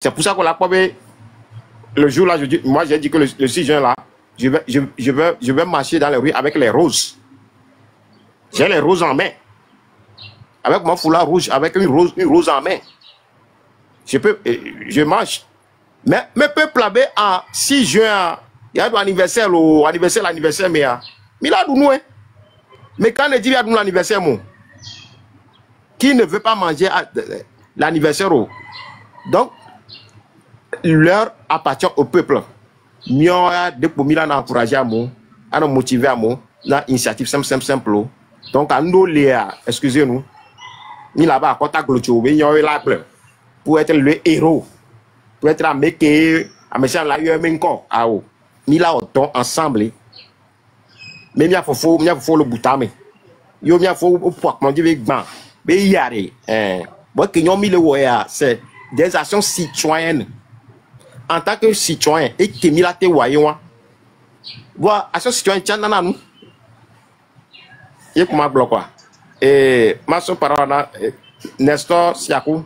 C'est pour ça qu'on l'a pas vu. Le jour là, moi j'ai dit que le 6 juin là, je vais marcher dans les rues avec les roses. J'ai les roses en main. Avec mon foulard rouge, avec une rose en main. Je marche. Mais peuple là, en 6 juin, il y a un anniversaire, l'anniversaire, mais il a nous, hein. Mais quand on dit qu'il y a l'anniversaire, qui ne veut pas manger l'anniversaire, donc, l'heure appartient au peuple. Nous avons encouragé à nous, à nous motiver à nous, dans l'initiative simple. Donc, à nous, excusez-nous, nous là-bas, à contact de pour être le héros, pour être un mec qui a mis la encore. Nous là, ensemble. Mais il faut le bouton. Il faut mais il y a moi qui ont mis le c'est des actions citoyennes. En tant que citoyen, et qui mis la te voyons. Voilà, action citoyenne, tiens, nous. Il y a comment bloquer quoi. Et ma soeur parole, Nestor Siakou.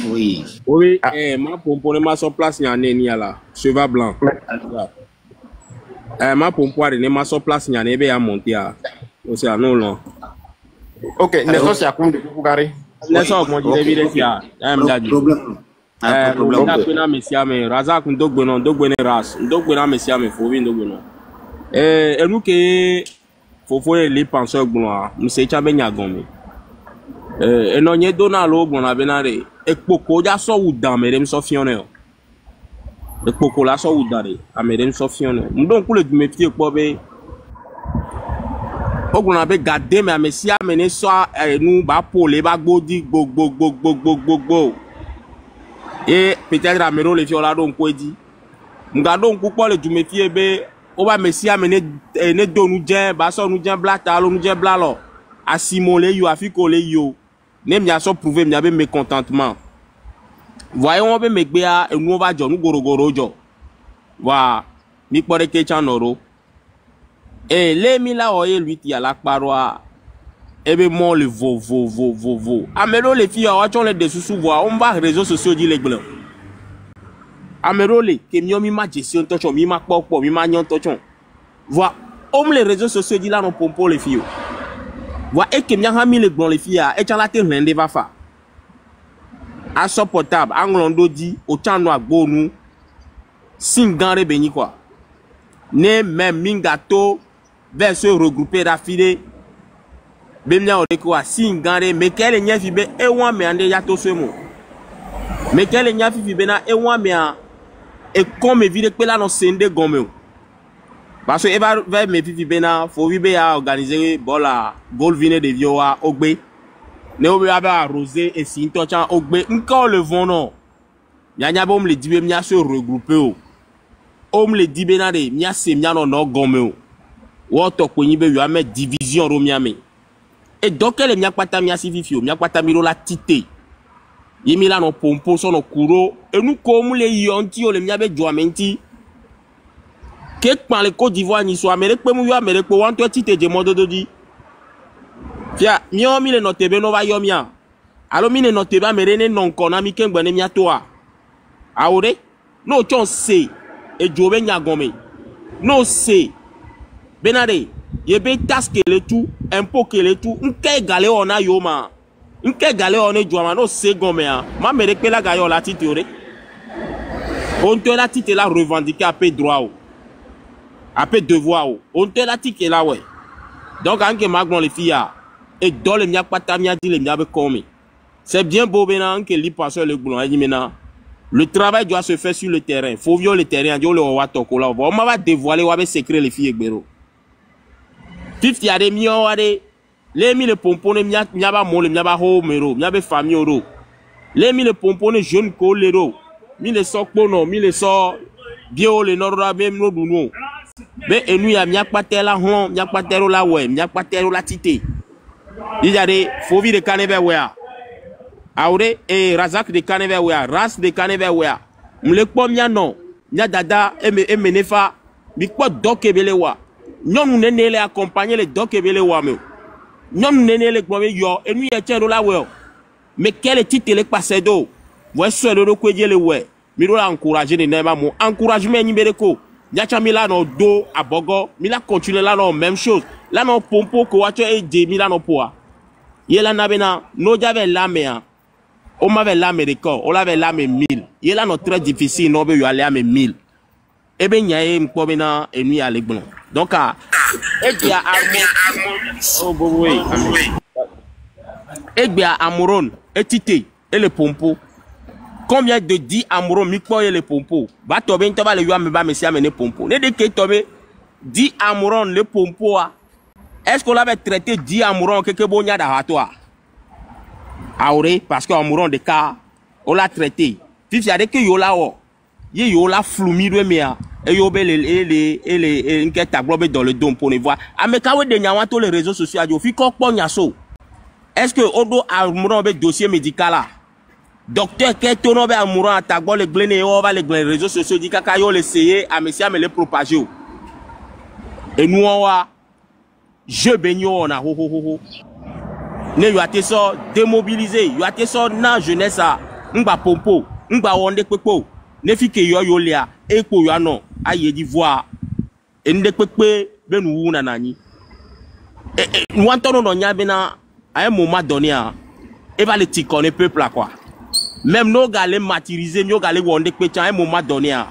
Oui. Oui, ma pomponne, ma soeur place, il y a un ennemi là. Cheval blanc. Ma pompoire, ma soeur place, il y a un ennemi à monter à. C'est à nous là. Ok, Nestor Siakou, de Koukari. Nestor, comment tu dis, il y a un problème. Ndakuna mesiame Razak ndogbono ndogbene ras ndogbono mesiame fovi ndogbono enu ke fofo le penseur gbon mse chabe nyagome eno nye donalo gbon na benare ekpoko ja so udan merem so fione ekpoko la so udare amerem so fione ndon ku le dume fie po be ogbon na be gade me amesiame ne so enu ba pole ba gbodi gbogbo. Et peut-être la méro les filles là donc quoi dit m'gardons coupe le du métier be on va messia mener ne do nous dien ba so nous dien blata nous dien blalo a simolé yo afiko le yo ne m'ya so prouver m'ya be mécontentement voyons on be megbe a nous on va jo nous gorogoro jo wa mi pore ke chanoro et les mila oye lui ti à la paroisse. Et bien, moi, le vo. Amero, les filles, on les dessous voir. On va réseaux sociaux dire les blancs. Amero, les qui mi ma gestion tochon, mi ma popo, mi ma nyon tochon. Voir, on les réseaux sociaux dire là, non pompo les filles. Voir, et qui mi mis les blancs les filles, et tu as la terre, l'un va faire. Insupportable, Anglondo dit, au temps noir, nous, singare béni quoi. Ne même mingato, vers se regrouper, raffiler. Bemia odeko si ngare mekele nya fibe ewa me ande ya to semo mekele nya fibe na ewa me a e comme vide pe la no sende gomeo parce que eba va me fibe na fo vibe ya organiser bola gol vine de vioa ogbe ne obe aba arroser et si to chan ogbe nko le vent non nya bom le dibe mia se regrouper o me le dibe na de mia se mia no gomeo wo to ko yin be yo ame division ro mia me. Et donc, elle m'a pas tamia sivifio, m'a pas tamiro la tite. Yemi la no pompo son no kuro. Et nous, comme les yonti, on le m'a be joamenti. Quelque part, le Côte d'Ivoire, ni soit Amérique, pour moi, Amérique, pour one tite de modo di. Fia, mio mi le notebe no va yomia. Alors, mi le notebe amérine non konami ken bone mia toa. Aure? No, chon se. Et jobe nyagome. No se. Benare. Yebe taske le tout, un peu que le tout, n'ke galé on a yoma, n'ke galé on est joama no segomea, ma mérite la gayo la titore. On te la tite la revendiquer à peu droit, à peu devoir, on te la tite là ouais. Donc anke magnon les filles et dans le mia pata mia dit le mia be comme. C'est bien beau maintenant que li passeur le boulon dit maintenant. Le travail doit se faire sur le terrain. Faut violer le terrain, Dieu le wa tokola. On va dévoiler wa be secret les filles gbero. Fifty a des millions à des. Les mille pomponnes, miaba mole, miaba ho mero, miaba famille oro. Les mille pomponnes jeunes colero. Mille sok pono, mille sok bio le norra même no duno. Mais et nous y a miakpatela hon, miakpatero la ouais, miakpatero la tite. Il y a des fovi de caneve wea. Aure et razak de caneve wea, ras de caneve wea. Mle pom ya non, nya dada e menefa, mi kwa dokebele wa. Nyom nene le accompagner les dokebele wa me. Nyom nene le gbo yo, et nous y a tiens la we. Mais quel titre le passé d'eau? ouais soit de quoi dire le ouais mi do la encourager ne nema mo encouragement ni bereko nyacha mi la no do abogo mi la continuer là non même chose là non pompo ko wa cho e de mi la no poa yela na bena no jave lamea on m'avait lame de corps on l'avait lame 1000 yela no très difficile no be yo aller ame 1000 e be nyae mpo bena enu ya legbon donc a e bia armo oh boy e bia amoron etité et le pompo. Combien de 10 amoureux mikpo et les pompo? Ba tobe ntoba le yo me ba mesi amene pompo. Ne de ke tobe 10 amoureux le pompo a. Est-ce qu'on l'avait traité 10 amoureux que bonya da hatwa? Aure parce que amoureux de cas on l'a traité. Fifi a de que yo la o. Ye yo la flumi de mea et yo be les nke taglobe dans le dôme pour les voir. Ameka we de nyawa tous les réseaux sociaux yo fi ko kpo nyaso. Est-ce que odo amoureux be dossier médical là? Docteur Ketono be amoureux à tagbo le glene on va les réseaux sociaux dit kaka yo l'essayer à monsieur me le propager. Et nous on va je benyo on a ho ho ho ho. Ne yo ate so démobiliser, yo ate so na jeunesse a ngba pompo, ngba wonde pepo. Ne fi ke yo yo lia e ko yo no aye di voir. E nde pepe be nu wu na nani. Nous entendons no nya bena à un moment donné et va le ticonner peuple là quoi. Même nos gars les martyriser, nos gars les wonder que à un moment donné, hein,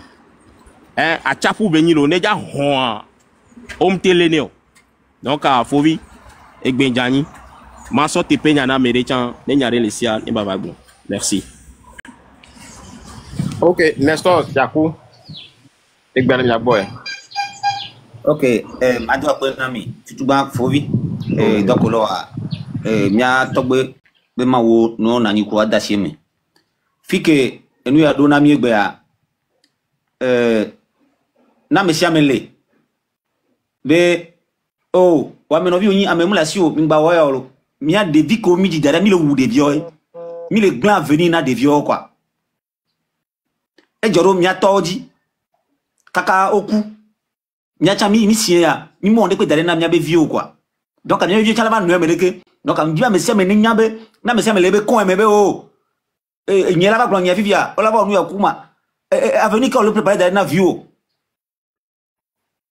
à Chapou Benilo, n'est déjà homme télénéo. Donc, à Fovi, et Benjani, ma sorte de peñana méritant, n'est les siens, et bababou. Merci. Ok, Nestor, Jakou, et Ben boy. Ok, madame Benami, tu vas Fovi, donc là, mia togbe, be ma wo no nani ko adasie me. Fike enu ya do na mi egbe a na me sia mele be oh wa me no vi oyin amemula si o mi gba wo ya oro mi a de vi ko mi di dada mi le wu de vi o mi le glan venir na de vi o kwa e joro mi a toji kaka oku mi a cha mi sie ya mi mo de pe dada na mi a be vi o kwa donc mi vi chala ba no meleke donc am di ba me sia me ni nya be na me sia mele be kon me be o nyela ba glon ya vivia ola ba onu ya kuma avenir ka le préparer d'aller na view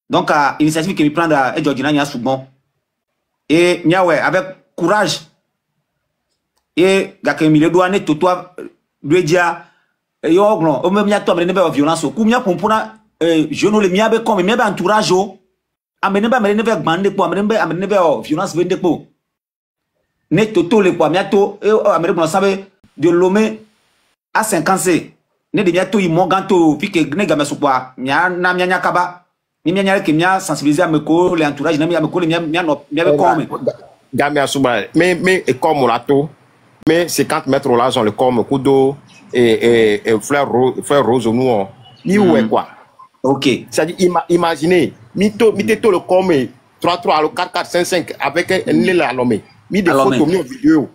donc initiative que mi prendre et Georgina nya soubon et nyawe avec courage et ga ke mi le doane toto dia yo glon o me mia to me ne be violence o ku mia pompona jeune le mia be comme mia be entourage o amene ba me ne be gbande po amene be violence vende po ne toto le po mia to amene bon sabe de Lomé à 50 ne de bientôt il monganto puis que ne game sopa nya na nya nya kaba ni nya ke nya sensibiliser à me ko l'entourage na me ko le nya no nya be comme game asuba mais et comme lato mais 50 mètres là sont le comme kudo et fleur rose nous ni ouais quoi. OK, c'est à dire imaginez mito le comme 3 le 4 5 avec un la Lomé mi des photos mi vidéo.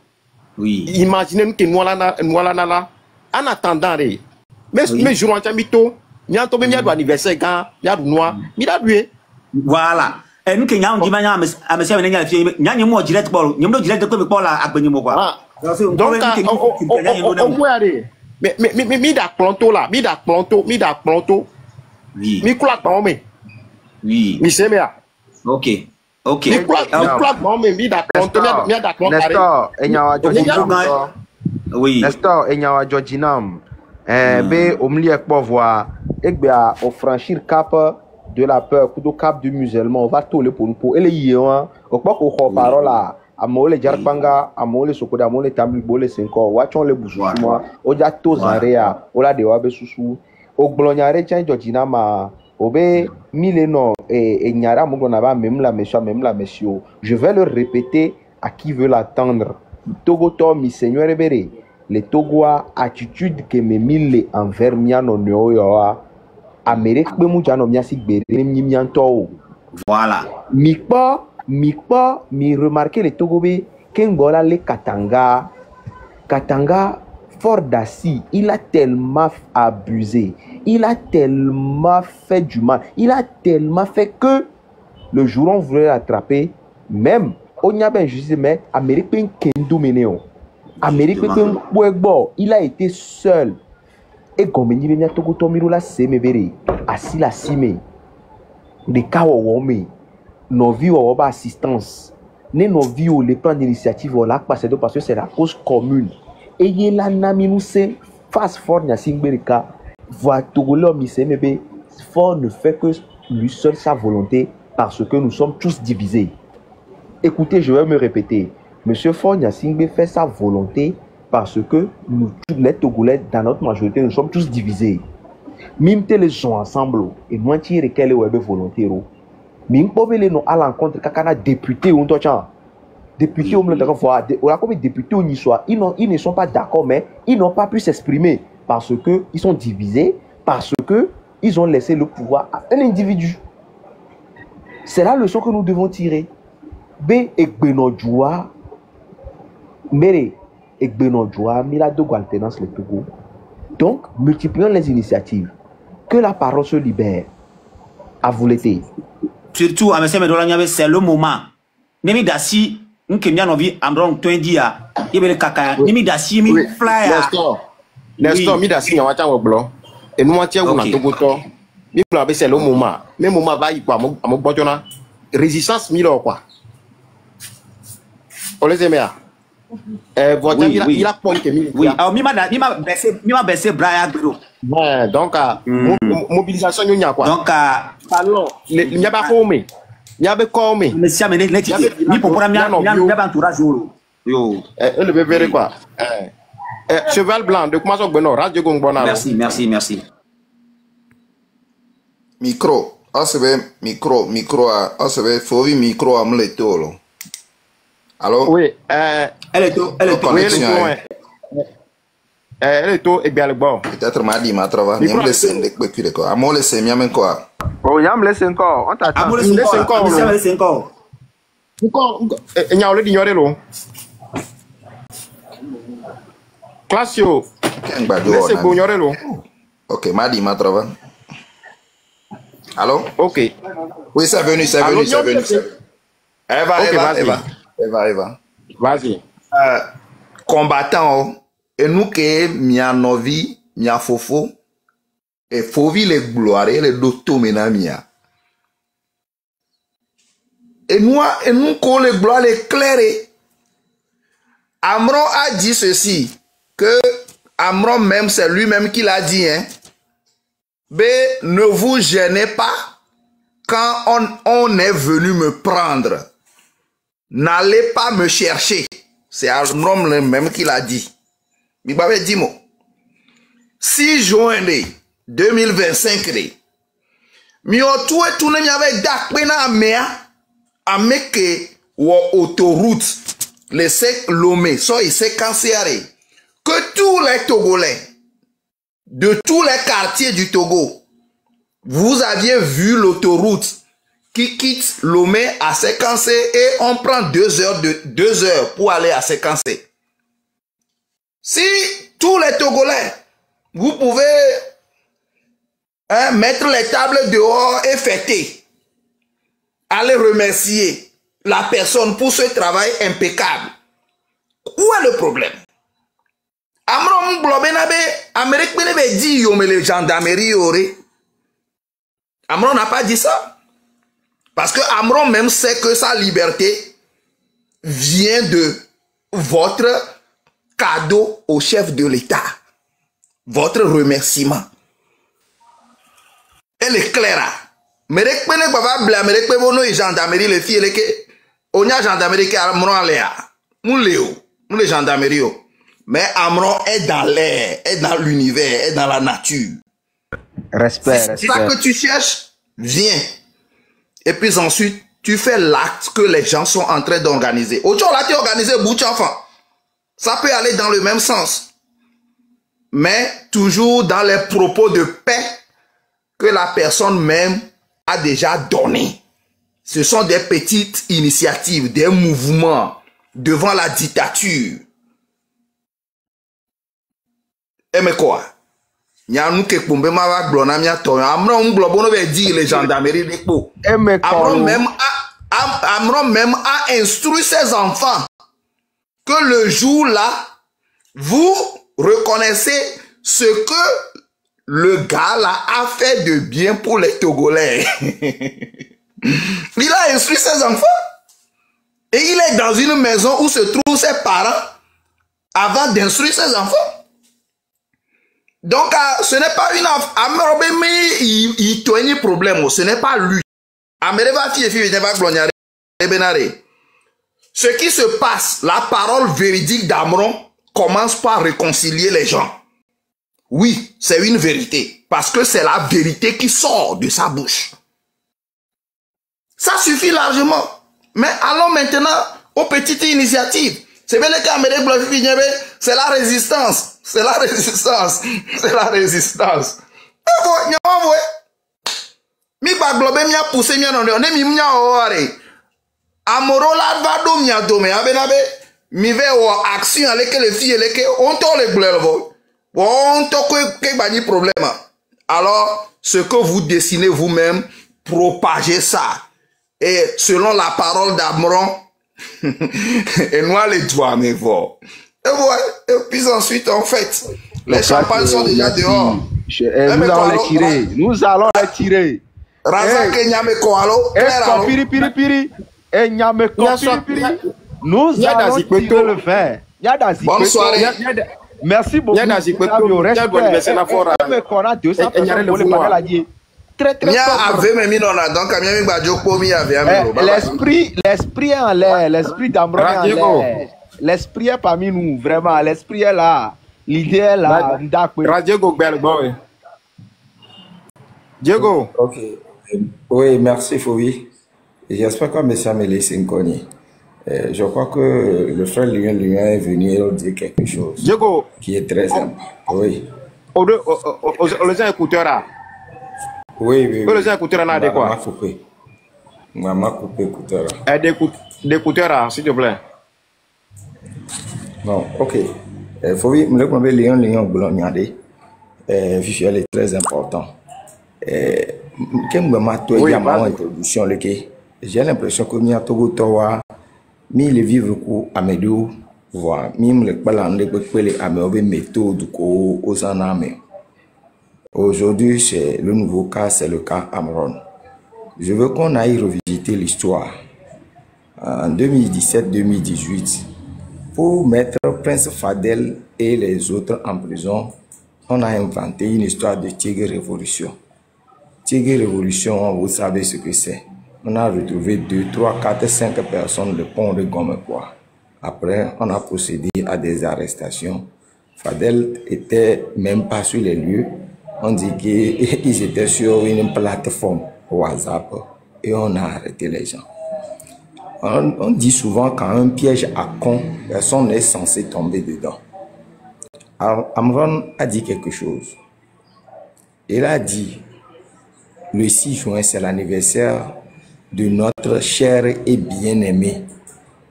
oui, imaginez que nous là en attendant mais jour en chamito ni en tombe mi a do anniversaire quand mi a do noir mi da dué voilà et nous que nya on dit manya a me sia me nya fie nya nyi mo direct ball nyi mo direct ko me ball la agbenyi mo quoi donc mais mi da planto là mi da planto oui mi kula pa me oui mi se me a OK mi kula pa me mi da planto mi da planto Nestor enyawa Georgina oui Nestor enyawa Georgina be omli ekpo voir egbea au franchir cap de la peur kudo cap du musulman on va toler pour nous pour ele yiwa okpo ko parole là amole jarpanga amole sokoda amole tamli bole senko wachon le busu moi oja to zarea ola de wabe susu ogblonyare chen Georgina ma obe mille non et nyara mo na ba même la monsieur je vais le répéter à qui veut l'attendre Togoto mi seigneur ebere le Togoa attitude que me mille envers miano nyoa Amérique be mu jano miasi gbere mi mianto voilà mi remarquer le Togobe kengola le Katanga fort d'assis, il a tellement abusé, il a tellement fait du mal, il a tellement fait que le jour où on voulait l'attraper, même on y a bien juste mais Amérique kendo meneo. Amérique, il a été seul. Et comme il y a tout le monde, assis la cime. Les cas où on met nos vies ou assistance. Nos vies ou les plans d'initiative parce que c'est la cause commune. Et il y a la nami nous c'est fast forward na singberika. Voit Togolais mi fort ne fait que lui seul sa volonté parce que nous sommes tous divisés. Écoutez, je vais me répéter. Monsieur Faure Gnassingbé fait sa volonté parce que nous, les Togolais, dans notre majorité, nous sommes tous divisés. Même les gens ensemble, et nous tirons quelle volonté. Même pour les nous à l'encontre, quand on a député ou député ou comme député ou ils ne sont pas d'accord, mais ils n'ont pas pu s'exprimer parce que ils sont divisés, parce que ils ont laissé le pouvoir à un individu. C'est la leçon que nous devons tirer. B et Benodjoua, Méré et Benodjoua, Mila de Gualtenance le Togo. Donc, multiplions les initiatives. Que la parole se libère. À vous l'été. Surtout, c'est le moment. Nemi dasi, nkemia novi amron twendia, yebele kaka, nemi dasi mi flyer. Nestor, mi dasi nyawata woblo. Et nous entiers ou na Togoto. Mi plabe c'est le moment. Mais moment va y quoi, amo botona. Résistance milo quoi. On les aime. Il a point que oui, alors mima baissé Brian Gro. Ouais, donc mobilisation il y a quoi. Donc parlons, il n'y a pas formé. Il y a pas formé. Mais si amené net ni pour prendre bien entourage yo. Le bébé quoi. Cheval blanc de comment ça Beno, Radio Gongbona. Merci. Micro, micro, faut micro à me le tolo. Alors? Oui, elle est tout et bien le bon. Peut-être m'a dit ma travail. Il me laisse un peu quoi. À moi laisser miam encore. Oh, il me laisse encore. On t'attend. Il me laisse encore. Encore. Il y a le d'ignorer l'eau. Classio. Laissez vous ignorer l'eau. Ok, m'a dit ma travail. Allô? Ok. Oui, c'est venu. Eva. Vas-y. Combattant, et nous que mia novi, mia fofo, et fovi les gloires, les doto menamia. Et nous que les gloires les clairs. Amron a dit ceci, que Amron même, c'est lui-même qui l'a dit, hein. Mais ne vous gênez pas quand on est venu me prendre. N'allez pas me chercher. C'est Amron même qui l'a dit. Il m'avait dit, 6 juin 2025, mi otou et tout ne m'avait dakpena mea ameke ou autoroute les sec lomé so il s'est cancéré que tous les Togolais de tous les quartiers du Togo vous aviez vu l'autoroute qui quitte Lomé à Séquencé et on prend 2 heures pour aller à Séquencé. Si tous les Togolais, vous pouvez mettre les tables dehors et fêter, aller remercier la personne pour ce travail impeccable. Où est le problème? Amron Blobenabe, Amérique Benebe dit yome les gendarmeries aurait. Amron n'a pas dit ça. Parce que Amron même sait que sa liberté vient de votre cadeau au chef de l'État. Votre remerciement. Elle est claire. Mais les gendarmeries, les filles, on a gendarmerie qui a Amron Léa. Nous les gendarmeries. Mais Amron est dans l'air, est dans l'univers, est dans la nature. Respect. C'est ça que tu cherches, viens. Et puis ensuite, tu fais l'acte que les gens sont en train d'organiser. Aujourd'hui, là, tu as organisé Bouch enfant. Ça peut aller dans le même sens. Mais toujours dans les propos de paix que la personne même a déjà donné. Ce sont des petites initiatives, des mouvements devant la dictature. Et mais quoi? Amron les gendarmeries d'Ekpo. Amron même a instruit ses enfants que le jour là, vous reconnaissez ce que le gars là a fait de bien pour les Togolais. Il a instruit ses enfants. Et il est dans une maison où se trouvent ses parents avant d'instruire ses enfants. Donc, ce n'est pas une affaire. Il y a un problème. Ce n'est pas lui. Ce qui se passe, la parole véridique d'Amron commence par réconcilier les gens. Oui, c'est une vérité. Parce que c'est la vérité qui sort de sa bouche. Ça suffit largement. Mais allons maintenant aux petites initiatives. C'est bien le cas, c'est la résistance. C'est la résistance. C'est la résistance. Mi ba globe mi a poussé mi non ne mi nya ore amorola va do mi adome abenabe mi ve o action avec les filles les que on to le glebo on to que ba ni problème. Alors ce que vous dessinez vous-même, propagez ça et selon la parole d'Amron et nous les doigts mais bon et voilà et puis ensuite en fait les champagnes sont déjà dehors. Nous allons les tirer. Nous allons les tirer. Razak Nyame Koalo, piri piri piri. Nyame piri. Nous allons tirer le vin. Bonne soirée. Merci beaucoup. L'esprit est en l'air, l'esprit d'Amron est en l'air. L'esprit est parmi nous, vraiment, l'esprit est là. L'idée est là. Diego. Ok. Oui, merci Fovi. J'espère que M. Amélie Sinkoni. Je crois que le frère Lyon est venu dire quelque chose. Diego. Qui est très important. Oui. Les écouteurs là. Oui, oui. Les écouteurs là, de quoi? Maman coupé écouteur. D'écouteurs là, s'il te plaît. Non, ok. Fovi, je crois que Lyon Bouloniade. Visuel est très important. J'ai l'impression que nous avons mis les vivres à Médou, voir, même les balandes à mes méthodes aux années. Aujourd'hui, c'est le nouveau cas, c'est le cas Amron. Je veux qu'on aille revisiter l'histoire. En 2017-2018, pour mettre Prince Fadel et les autres en prison, on a inventé une histoire de Tigre Révolution. Tigre Révolution, vous savez ce que c'est. On a retrouvé 2, 3, 4, 5 personnes de pont de Gomepoix. Après, on a procédé à des arrestations. Fadel était même pas sur les lieux. On dit qu'ils étaient sur une plateforme WhatsApp et on a arrêté les gens. On dit souvent quand un piège à con, personne n'est censé tomber dedans. Amron a dit quelque chose. Il a dit, le 6 juin, c'est l'anniversaire de notre cher et bien-aimé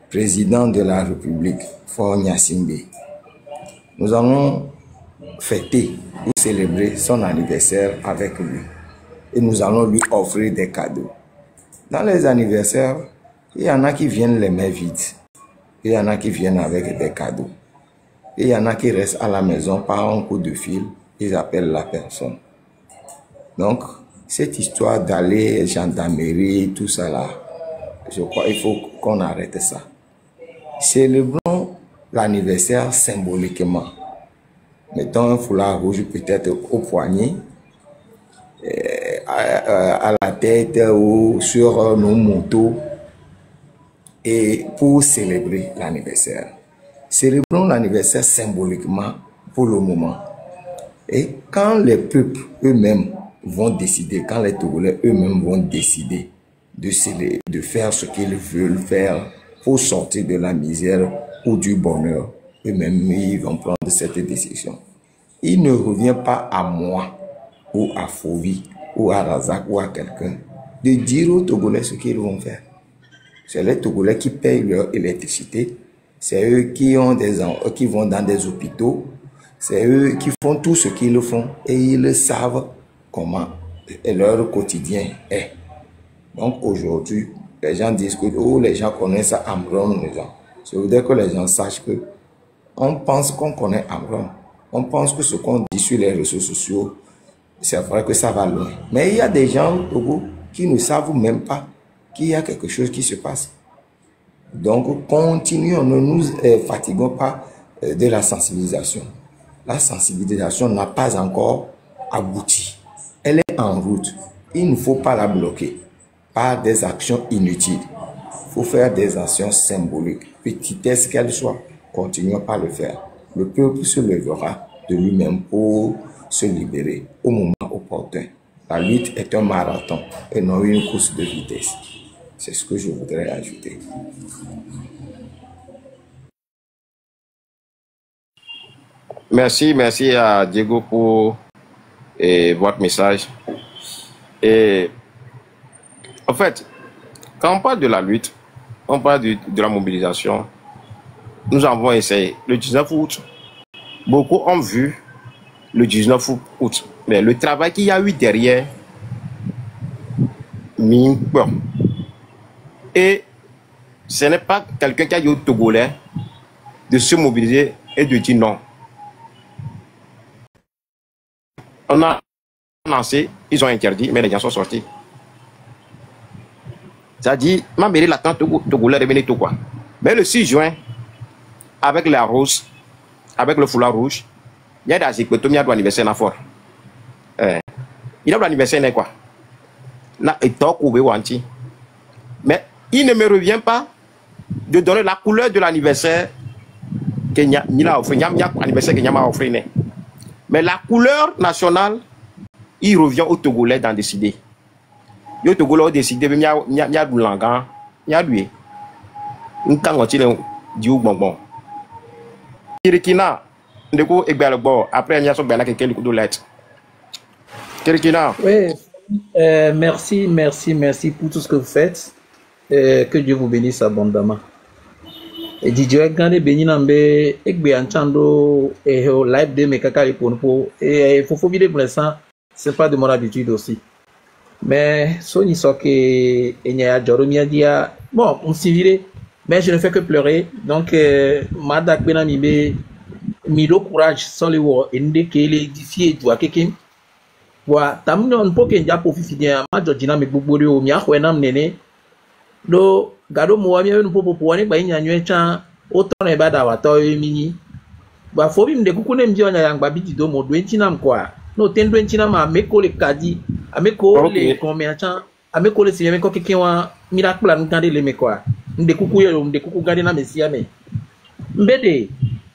président de la République, Faure Gnassingbé. Nous allons fêter ou célébrer son anniversaire avec lui. Et nous allons lui offrir des cadeaux. Dans les anniversaires, il y en a qui viennent les mains vides. Il y en a qui viennent avec des cadeaux. Et il y en a qui restent à la maison par un coup de fil. Ils appellent la personne. Donc, cette histoire d'aller gendarmerie, tout ça là, je crois qu'il faut qu'on arrête ça. Célébrons l'anniversaire symboliquement. Mettons un foulard rouge peut-être au poignet, à la tête ou sur nos motos, et pour célébrer l'anniversaire. Célébrons l'anniversaire symboliquement pour le moment. Et quand les peuples eux-mêmes vont décider, quand les Togolais eux-mêmes vont décider de faire ce qu'ils veulent faire pour sortir de la misère ou du bonheur, eux-mêmes ils vont prendre cette décision. Il ne revient pas à moi ou à Fovi ou à Razak ou à quelqu'un de dire aux Togolais ce qu'ils vont faire. C'est les Togolais qui payent leur électricité, c'est eux qui vont dans des hôpitaux, c'est eux qui font tout ce qu'ils font et ils savent comment leur quotidien est. Donc aujourd'hui, les gens disent que les gens connaissent Amron. Je voudrais que les gens sachent que On pense qu'on connaît Amron. On pense que ce qu'on dit sur les réseaux sociaux, c'est vrai que ça va loin. Mais il y a des gens au Togo qui ne savent même pas qu'il y a quelque chose qui se passe. Donc, continuons, ne nous fatiguons pas de la sensibilisation. La sensibilisation n'a pas encore abouti. Elle est en route. Il ne faut pas la bloquer par des actions inutiles. Il faut faire des actions symboliques, petitesse qu'elles soient. Continuons par le faire. Le peuple se lèvera de lui-même pour se libérer au moment opportun. La lutte est un marathon et non une course de vitesse. C'est ce que je voudrais ajouter. Merci à Diego pour votre message. Et en fait, quand on parle de la lutte, on parle de la mobilisation, nous avons essayé le 19 août. Beaucoup ont vu le 19 août, mais le travail qu'il y a eu derrière, bon. Et ce n'est pas quelqu'un qui a dit au Togolais de se mobiliser et de dire non. On a lancé, ils ont interdit, mais les gens sont sortis. Ça dit, ma mairie l'attend Togolais revenir tout quoi. Mais le 6 juin, avec la rose, avec le foulard rouge, il y a des écotomies à l'anniversaire na fort. Il a l'anniversaire quoi. Na etok ou wanti. Mais il ne me revient pas de donner la couleur de l'anniversaire que ni la offert, anniversaire que m'a offert. Mais la couleur nationale, il revient aux Togolais d'en décider. Les Togolais ont décidé, il y a du langan, il y a du. Nous avons dit bonbon. Kirikina, après il y a son bel quelqu'un de lettres. Kirikina. Oui, merci pour tout ce que vous faites. Que Dieu vous bénisse abondamment. Et Didier Gandé béni nambe ekbe anchando et live de mekakari pour et faut vider pour l'instant c'est pas de mon habitude aussi. Mais Sony Soke et Nya Joromia dia bon on s'y virer mais je ne fais que pleurer donc Madak Benamibe Milo courage sans le war ende que les édifier doit quelqu'un wa tamno on peut que nja profiter bien ma Georgina me gbogbo o mi ahwenam nene do gado mo mi no popo woni ba nya nyecha o to na bada wa to mini ba fo bi mde kuku ne mji onya yang ba bi do mo do entina mkwa no tendo entina ma meko le kadi ameko le commerçant ameko le sieme ko kekenwa miracle an gande le mekwa mde kuku gade na mesia me mbede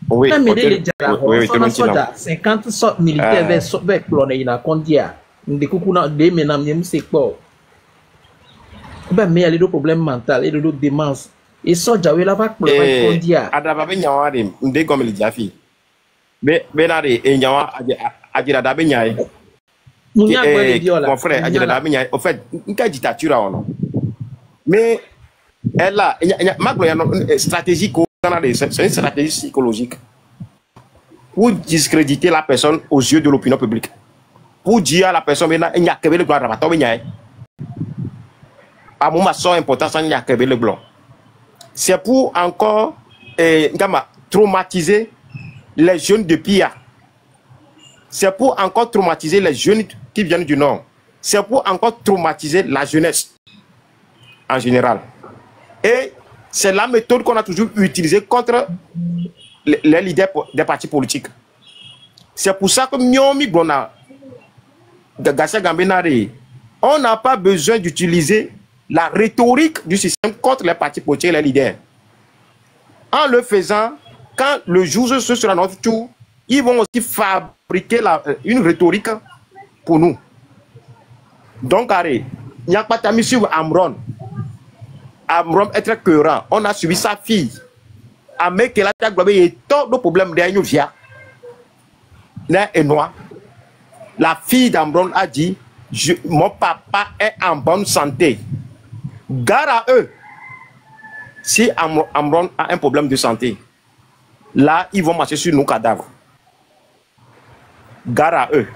oui na mede le jara oui 50 militaires vers cloné ina kondia mde kuku na de menam nyem sekpo ben mais il y a des problèmes mentaux et de démence et ça j'avais là pas pour le dire adaba be nyawa de ndé comme le diafi be na de e nyawa adira da be nyaay mon frère adira da be nyaay au fait une dictature on mais elle a maglo ya stratégie c'est une stratégie psychologique pour discréditer la personne aux yeux de l'opinion publique pour dire à la personne mais il y a que le droit de ba nyaay à mon maçon important ça n'y a que le blanc. C'est pour encore traumatiser les jeunes de Pia. C'est pour encore traumatiser les jeunes qui viennent du Nord. C'est pour encore traumatiser la jeunesse en général. Et c'est la méthode qu'on a toujours utilisée contre les leaders des partis politiques. C'est pour ça que Nyomi Bona, de Gassia Gambenari, on n'a pas besoin d'utiliser la rhétorique du système contre les partis politiques et les leaders. En le faisant, quand le jour ce sera notre tour, ils vont aussi fabriquer une rhétorique pour nous. Donc, il n'y a pas de sur Amron. Amron est très cohérent. On a suivi sa fille. Avec la tête de tant de problèmes derrière via. Et noir. La fille d'Amron a dit mon papa est en bonne santé. Gare à eux. Si Amron a un problème de santé, là, ils vont marcher sur nos cadavres. Gare à eux.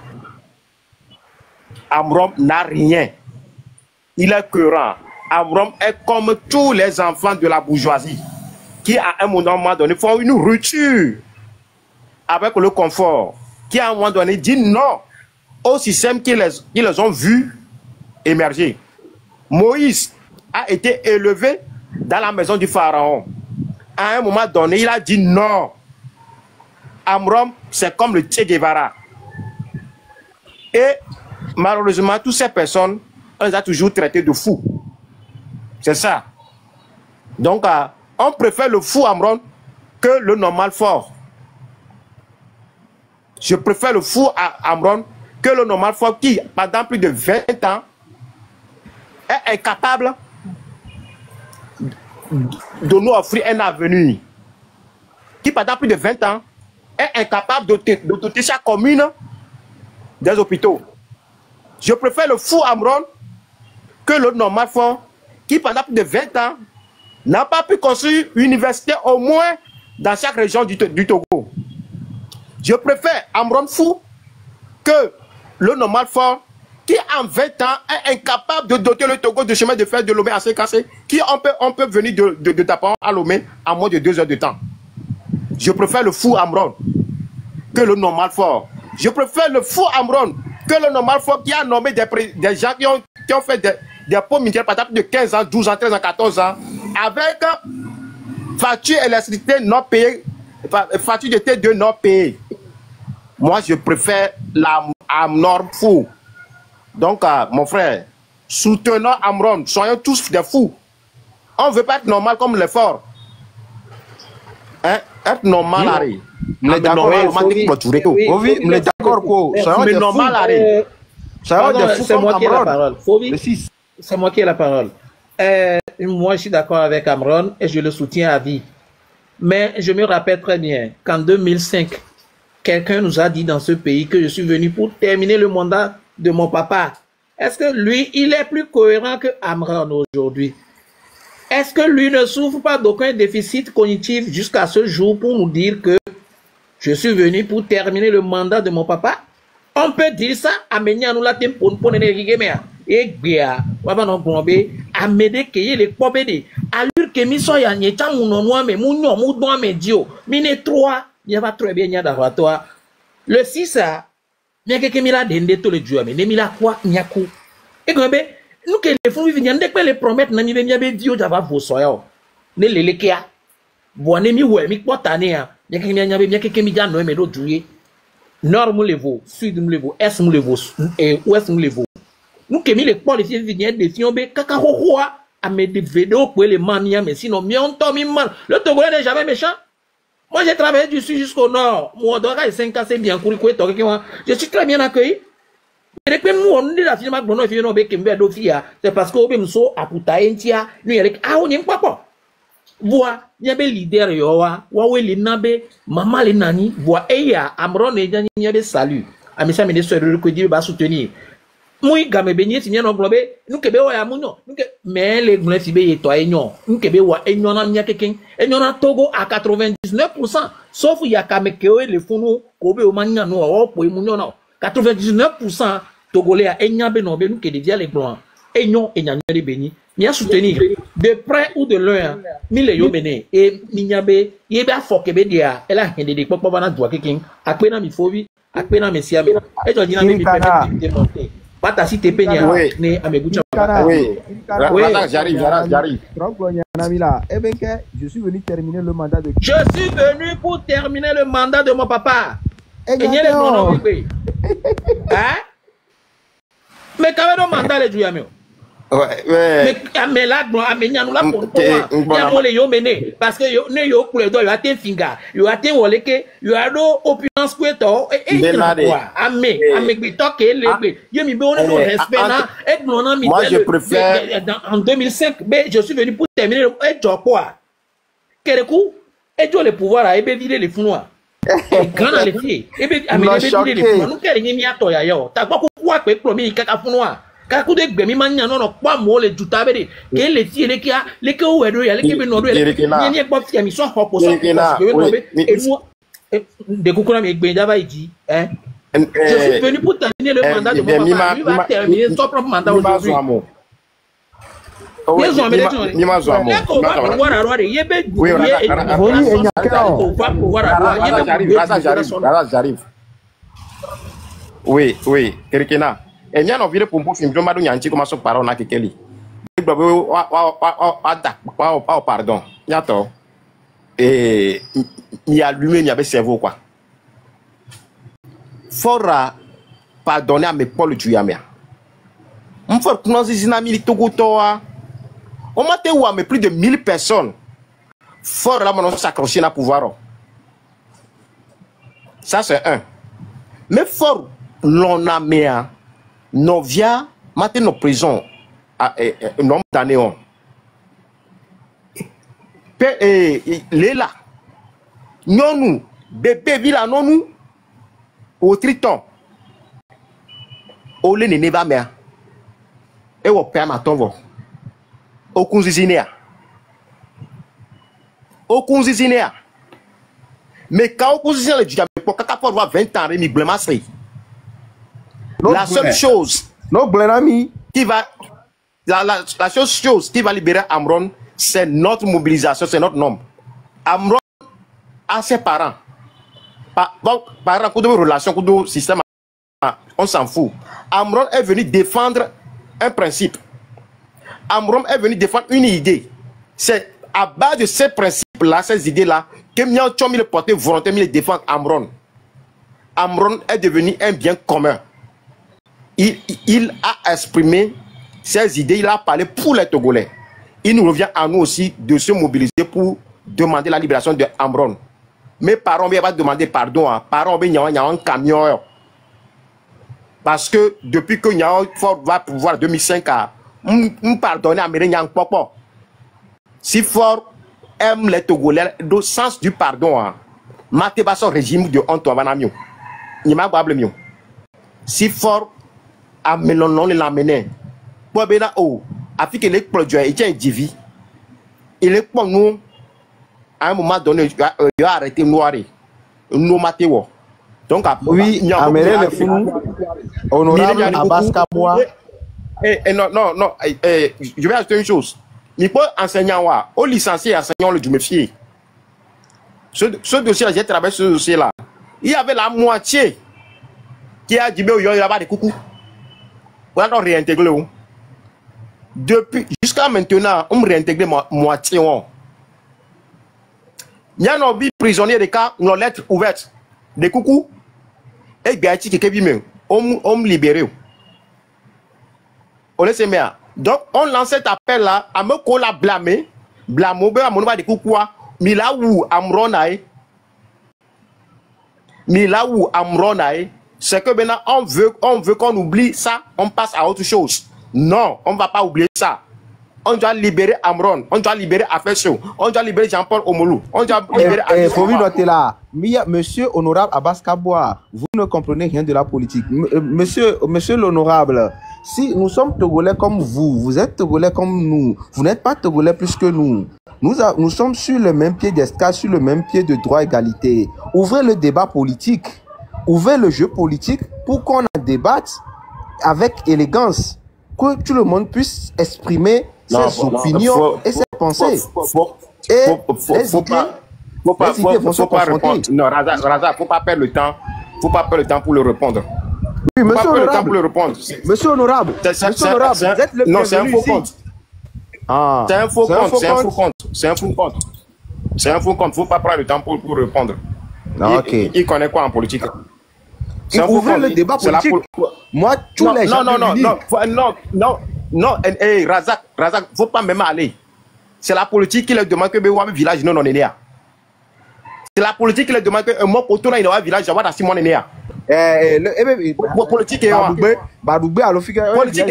Amron n'a rien. Il est cohérent. Amron est comme tous les enfants de la bourgeoisie qui, à un moment donné, font une rupture avec le confort, qui à un moment donné dit non au système qui les ont vus émerger. Moïse a été élevé dans la maison du pharaon. À un moment donné, il a dit non. Amram, c'est comme le Che Guevara. Et malheureusement, toutes ces personnes, on les a toujours traités de fous. C'est ça. Donc, on préfère le fou Amram que le normal fort. Je préfère le fou Amram que le normal fort qui, pendant plus de 20 ans, est incapable de nous offrir un avenir. Qui, pendant plus de 20 ans, est incapable de doter sa commune des hôpitaux. Je préfère le fou Amram que le normal fort qui, pendant plus de 20 ans, n'a pas pu construire une université au moins dans chaque région du Togo. Je préfère Amram fou que le normal fort qui, en 20 ans, est incapable de doter le Togo de chemin de fer de Lomé à Sécassé, qui on peut venir de Tapan à Lomé en moins de 2 heures de temps. Je préfère le fou Amram que le normal fort. Je préfère le fou Amram que le normal fort qui a nommé des gens qui ont fait des pots militaires par exemple de 15 ans, 12 ans, 13 ans, 14 ans, avec facture électricité non payée, facture de T2 non payée. Moi, je préfère l'Amram fou. Donc, mon frère, soutenons Amram, soyons tous des fous. On ne veut pas être normal comme les forts. Hein? Être normal, Harry. Mais d'accord, mais normal, Harry. C'est moi qui ai la parole. C'est moi qui ai la parole. Moi, je suis d'accord avec Amram et je le soutiens à vie. Mais je me rappelle très bien qu'en 2005, quelqu'un nous a dit dans ce pays que je suis venu pour terminer le mandat de mon papa. Est-ce que lui, il est plus cohérent que Amram aujourd'hui? Est-ce que lui ne souffre pas d'aucun déficit cognitif jusqu'à ce jour pour nous dire que je suis venu pour terminer le mandat de mon papa? On peut dire ça à Menia nous la tem pour et Bia, Wabano Gombe, à m'aider qu'il les pobédés. À l'heure que Missoya n'y est mon nom, mais mon nom, mon nom, mais Dio, mine 3, il n'y a pas très bien, il y a d'avoir toi. Le 6, il y a quelqu'un qui m'a donné tous les jours, mais il y a quoi, il y a quoi. Et Gombe, nous que les fonds viennent dès que les promettent, n'a mis bien Dio d'avoir vos soeurs. Ne les lékia. Bon, n'est mis ouais, mais quoi t'en es, il y a quelqu'un qui m'a dit, mais l'autre jouer. Nord nous les vaut, sud nous les vaut, est nous les vaut, et ouest nous les vaut. Nous qui mis les policiers viennent des fions, mais cacaroua, à mettre des vidéos pour les manias, mais sinon, mais on tombe mal. Le Togolais n'est jamais méchant. Moi, j'ai travaillé du sud jusqu'au nord. Moi, dans les 5 ans, c'est bien couru, je suis très bien accueilli. Mais depuis nous, on dit la fille, c'est parce qu'on me so à Poutaïntia, nous, on y est pas. Voix, il y a des leaders, yoa, wawe les nabe, maman les nani, voix, eya, Amron et Dani, il y a des saluts. Amisa, mais des soeurs que Dieu va soutenir. Moi, gamé beignet, si bien englobé, nous que béo ya mouno, mais les glens si béé toi et non, nous que béo et non a mia quelqu'un, et non a Togo à 99%, sauf il y a Kamekeo et les fonds, Kobe au mania no, pour mouno, 99% Togolais à Enya Benobe, nous que des les blancs, et non, et n'y a des bénis. Il y a soutenir de près ou de loin, mille yo mené, et Minyabe, Yeba Fokebe dia, elle a des popana doit quelqu'un, à peine mi fovi, à peine mi siame, et tu as dit démonter. Pas ta cité peña, né à mes bouchons. Oui, j'arrive. Je suis venu terminer le mandat de. Je suis venu pour terminer le mandat de mon papa. Et il y a les noms. Hein? Mais quand même, le mandat, les joueurs, mais là, nous la pour les mené parce que ne yo pour les doigts, yo atteint finga, yo atteint woleke, yo ado opulence kweto et amé toke les yo mi bon respect na et non mi. Moi je préfère en 2005, mais je suis venu pour terminer et quoi Kerekou et jo le pouvoir à ebe vider les founois et grand dans les pieds et be amener vider les founois nous kere ni ato ya yo ta kwa kwa pe promis kaka founois. Quand vous êtes bien, non, pas moi les joutabés, que les tirs, les cas, les cas où il y a les cabines, il y a pas de mission pour ça. Et moi, des coups là, mais Bendava dit, hein. Je suis venu pour terminer le mandat de mon papa. Il va terminer son propre mandat aujourd'hui. Yes, on me. Ni ma zo amo. What are you? You be. Oui, j'arrive. Oui, oui, Kerekena. Et n'y a envie de pour film, je m'adonne yanchi comme ça parole na kekeli. Pardon. Y a tort. Et il y a lui-même, il y avait cerveau quoi. Faudra pardonner à mes Paul Duyamia. On fait que nous zinami Togo toa. On m'a dit mais plus de 1000 personnes. Fort là mon s'accrocher à pouvoir. Ça c'est un. Mais fort l'on a mis nos via matin nos prisons à nombre d'années on. Les là. Non nous bébé villa non nous au triton. Au lene ne va mer. Et au père maton au kunzizinea. Au kunzizinea. Mais quand au kunzizinea le diable pour qu'à avoir 20 ans Rémi Blemassé. La seule chose qui va la seule chose qui va libérer Amron, c'est notre mobilisation, c'est notre nombre. Amron a ses parents. Par coup de relation, coup de système, on s'en fout. Amron est venu défendre un principe. Amron est venu défendre une idée. C'est à base de ces principes-là, ces idées-là, que Mian Chom il portait volontairement il défendre Amron. Amron est devenu un bien commun. Il a exprimé ses idées, il a parlé pour les Togolais. Il nous revient à nous aussi de se mobiliser pour demander la libération de Amron. Mais parents, on va demander pardon. Parents, il y a un camion. Parce que depuis que Nyan Fort va pouvoir 2005 à on pardonner à Mérignan Popo. Si Fort aime les Togolais, le sens du pardon, Maté son régime de Antoine Banamio. Il m'a pas mieux. Si Fort a Mélonon l'amené, pour bien oh, afin que les produits étaient indivis, il est pour nous, à un moment donné, il a arrêté noir. Nous matéo. Donc, oui, amener le fou, honorable Abbas Kaboua. Non, je vais ajouter une chose. Il peut enseigner au licencié enseignant le Duméfier. Ce dossier-là, j'ai travaillé sur ce dossier-là. Il y avait la moitié qui a dit, il y a des coucous. On va réintégrer. Depuis, jusqu'à maintenant, on réintègre moitié. Il y a un prisonnier de cas, nos lettres ouvertes. Des coucous. Et bien, on libéré. On laisse bien. Donc, on lance cet appel-là à me coller blâmer. Blâmer, à mon des coucous. Mais là où Amronaï, c'est que maintenant, on veut qu'on oublie ça, on passe à autre chose. Non, on ne va pas oublier ça. On doit libérer Amron, on doit libérer Afesio, on doit libérer Jean-Paul Omolou, on doit libérer... Il faut noter là, monsieur honorable Abbas Kaboua, vous ne comprenez rien de la politique. Monsieur l'honorable, si nous sommes Togolais comme vous êtes Togolais comme nous, vous n'êtes pas Togolais plus que nous. Nous sommes sur le même pied d'escale, sur le même pied de droit égalité. Ouvrez le débat politique, ouvrez le jeu politique pour qu'on en débatte avec élégance, que tout le monde puisse exprimer ses opinions et ses pensées. Faut pas répondre. Non, Raza, faut pas perdre le temps. Faut pas perdre le temps pour le répondre. Oui, monsieur honorable. Monsieur honorable. Vous êtes le non, c'est un faux compte. Ah, c'est un faux compte. C'est un faux compte. C'est un faux compte. C'est un faux compte. Faut pas prendre le temps pour répondre. Il connaît quoi en politique? Il ouvre le débat politique. Moi, tous les gens. Non, Razak, faut pas même aller. C'est la politique qui leur demande que le village non est né. C'est la politique qui leur demande que moi pour tourner dans un village, j'avais dans 6 mois né. Politique est Badoubé à l'office. Politique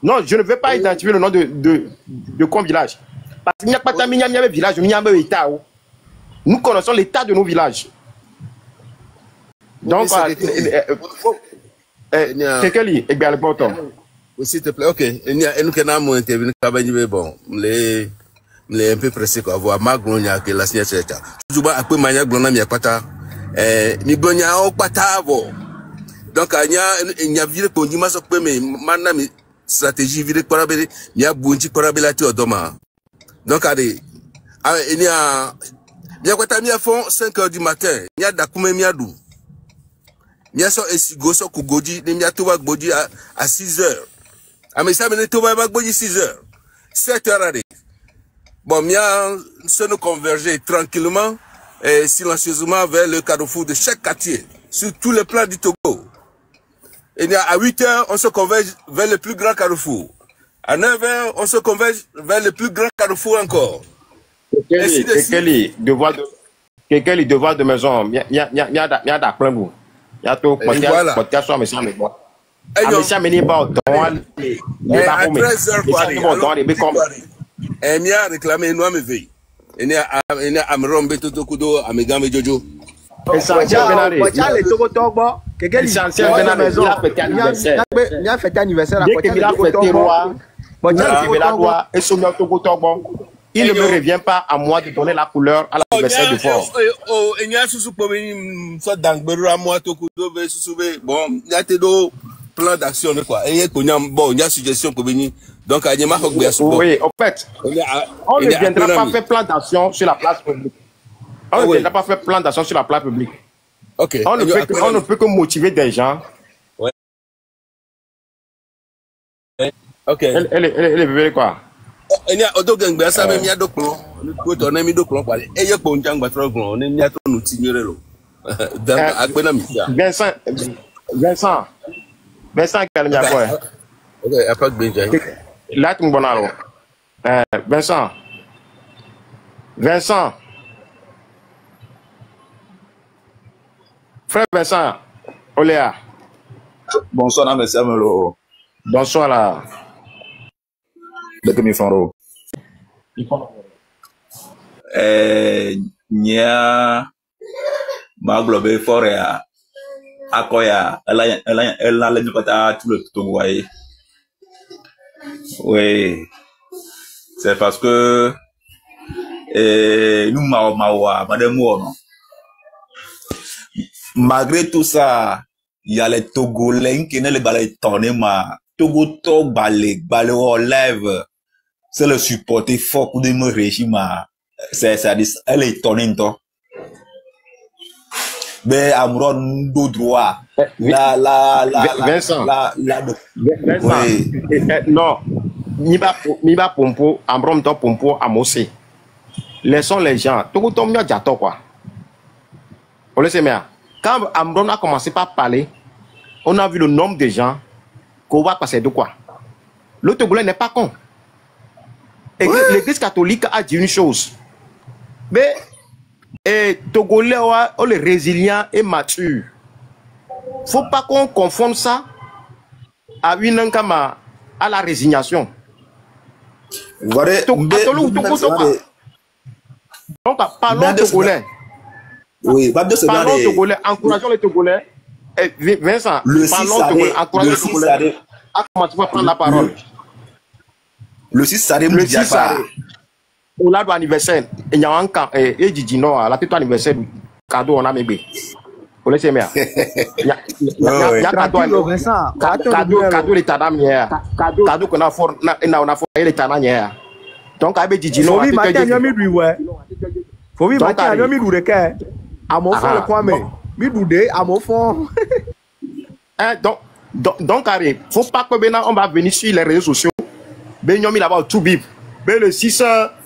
non, je ne veux pas identifier le nom de quoi village. Parce qu'il n'y a pas de village, il n'y a pas d'État. Nous connaissons l'état de nos villages. Donc, c'est que lui, et bien le bon temps. S'il te plaît, ok. Et nous, quand nous intervenons, bon, les un peu pressé, quoi. Voir ma glonia que la signature. Toujours, après, ma glonia, mi a pas ta, mi glonia, au pata, bon. Donc, il y a viré pour dire, mais maintenant, stratégie viré pour il y a bounji pour la théo doma. Donc, il y a quoi t'as mis à fond 5 heures du matin, il y a d'akoumé miadou. Il y a so esigo so kugoji, il y a tout bagboji à 6 heures. Ah, mais ça, mais tout bagboji 6 heures. 7 heures à bon, il y a se nous converger tranquillement et silencieusement vers le carrefour de chaque quartier, sur tous les plans du Togo. Et à 8 heures, on se converge vers le plus grand carrefour. À 9 heures, on se converge vers le plus grand carrefour encore. Quel est devoir de maison? Il y a d'après vous. Il y a tout podcast sur mes mais bon. À 13h, il y a réclamé nous à me veille. Il y a Amrombe Totokudo, Amegambe Jojo. Essentiel il ne me revient pas à moi de donner la couleur à l'anniversaire de fort. Il y a sous soit d'Angberu à moi, Tokudo, bon, il y a des plans d'action, quoi. Et il y a bon, il y a suggestion pour venir. Donc, il y a oui, en fait, on ne viendra pas faire plan d'action sur la place publique. On ne viendra pas faire plan d'action sur la place publique. Okay. On ne peut que motiver des gens. Ouais. Ok. Elle est bébé quoi? Il y a auto gang, ça même il y a d'autres plans. On a mis d'autres plans. Et il y a pour un jang battre on est mis à ton outil numéro. Vincent, calme quoi? Ok, après Benjamin. Là, tu me bonaro. Vincent. Frère Vincent, Oléa. Bonsoir, M. Samuel. Bonsoir là. De que mi faro. Nya maglobe forea akoya elle n'a pas tout le tout voyez. Oui. C'est parce que nous madame non. Malgré tout ça, il y a les Togolais qui ne les balais tourner ma Togo to balé au lève. C'est le supporter fort pour de mon régime. C'est elle est tournée toi. Mais Amron do droit. Vincent. Oui. Non. Ni ba pompo, Amron to pompo amosé. Laissons les gens. Togo to mia jato quoi. On le sait bien. Quand Amron a commencé par parler, on a vu le nombre de gens qu'on va passer de quoi. Le Togolais n'est pas con. L'église catholique a dit une chose. Mais Togolais, on est résilient et mature. Faut pas qu'on confonde ça à la résignation. Donc, parlons Togolais. Oui, parlons Togolais, encourageons les Togolais. Vincent, parlons Togolais, encourageons les Togolais. Comment tu vas prendre la parole? Le 6 saré le 6 saré. Au lado anniversaire, il y a un camp et dit non à la tête anniversaire cadeau on a mébé. Vous laissez bien. Il y a cadeau l'état d'âme hier. Cadeau qu'on a fort on a fort l'état d'âme hier. Donc avec dit non. Faut matin yo mi lui ouais. Faut mi matin yo mi lui reke. À mon fond le Kwame. Mi doudé à mon fond. Donc il faut pas que maintenant on va venir sur les réseaux sociaux. Ben yomi là-bas tout bip. Ben le 6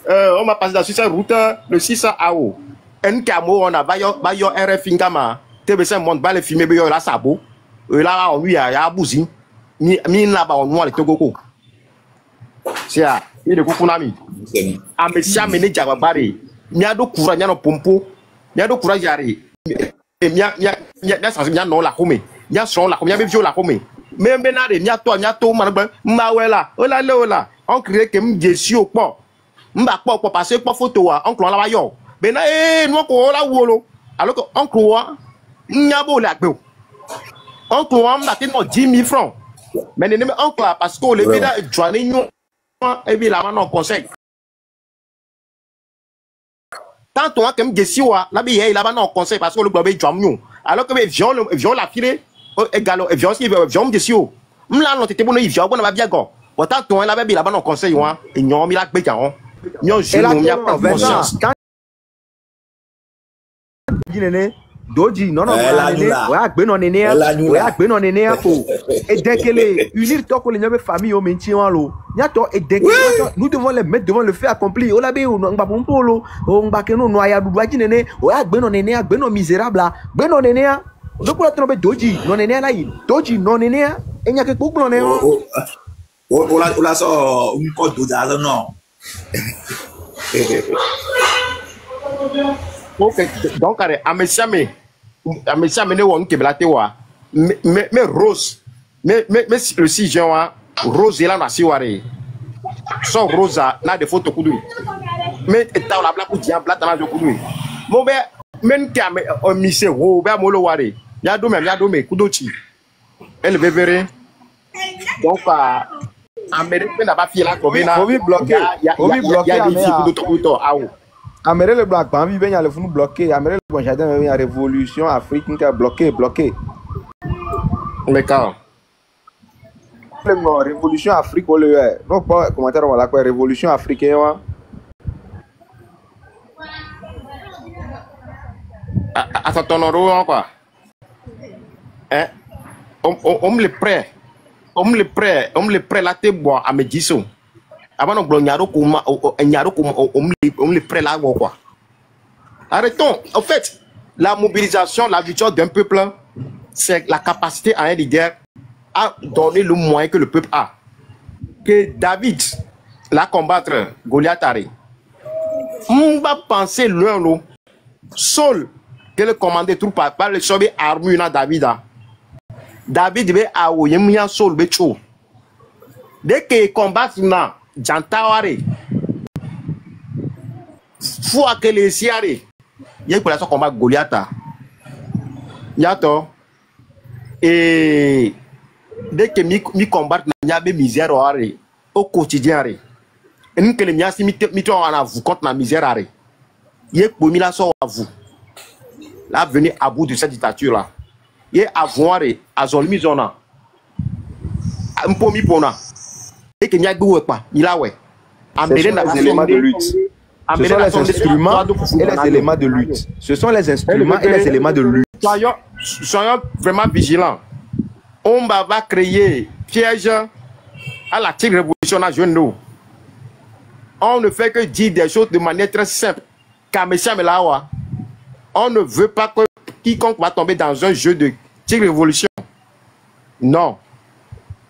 on va passer dans 6 route le 6 AO. NKMO on a ba yo RF ngama. TB5 monte ba le filmer be yo là sabo. Là on lui ya abouzi. Mi là-bas on noir le Togoko. C'est ça. Il de kukunami. A mesia mene jabari. Mi ado courage nya no pompo. Mi ado courage yari. Et mi sans mi non la come. Mi son la come, mi vio la come. Mais maintenant, il y a toi, Mawela, Ola, on crée que m'jessi au port. M'ba pas passer pas photo, on clôt la yo. Maintenant, nous on la wolo. Alors que on clôt, n'yabo la go. On clôt, on a 10 000 francs. Mais on clôt parce que le vida journée nous, et bien là, on conseil. Tant on a comme jessi wa, la bien là-bas on conseil parce que le globe est journée. Alors que viol la filer. égalo violence violence de sio m'la non tete bono violence bon ba bien go autant ton la ba non conseil wa et ñom la gbe jaon ñom je non ya pas conscience Doji non nene wa gbe no nene wa gbe no nene po et dekele unir to ko le nyabe famille o menti wan lo nyato et dekele nous devons les mettre devant le fait accompli o la be o ngba pompolo o ngba ke no aya dudu aji nene o ya gbe no nene gbe no misérable gbe no nene do ko la trompe doji no nene la yi doji no nene e nya ke gbogbo no nene o la so un ko do da no ok donc à mesiame ne won ke blate wa mais rose mais le 6 juin wa rose là na siware so rosa na de photo kudu mais ta la black dia black na jo kudu mo be men ke am o mise wo be mo lo ware ya do me kudochi elle verre donc Amérique n'a pas fait la commune obi bloqué ya des filles kudo awo Amérique le black ban vi benya le funu bloqué Amérique le bon jardin benya révolution africaine qui bloqué mais quand le révolution afrique le non pas commentaire voilà quoi révolution africaine à ton nom quoi hein on me le prêt la te boire à me dire avant de nyaro on le prêt là quoi. Arrêtons. En fait, la mobilisation, la victoire d'un peuple, c'est la capacité à un leader à donner le moyen que le peuple a. Que David l'a combattre Goliath arrêt. On va penser l'un l'autre. Saul, que le commandant troupe par le sauver armure à David. David devait avoir Saul becho. Dès qu'il combat maintenant Jantaware faut que les siare y'a pour la combat Goliath yato et dès que mi combat n'a pas misère au quotidien et nous que les miens si mi en a vous contre la misère y'a pour mi la so à vous là venir à bout de cette dictature là y'a avoir à zolmi zona un peu mi pona et que n'y a pas il a ouais les éléments de lutte. Ce sont les instruments et les éléments de lutte. Ce sont les instruments et les éléments de lutte. Soyons vraiment vigilants. On va créer piège à la tigre révolution à genoux. On ne fait que dire des choses de manière très simple. On ne veut pas que quiconque va tomber dans un jeu de tigre révolution. Non.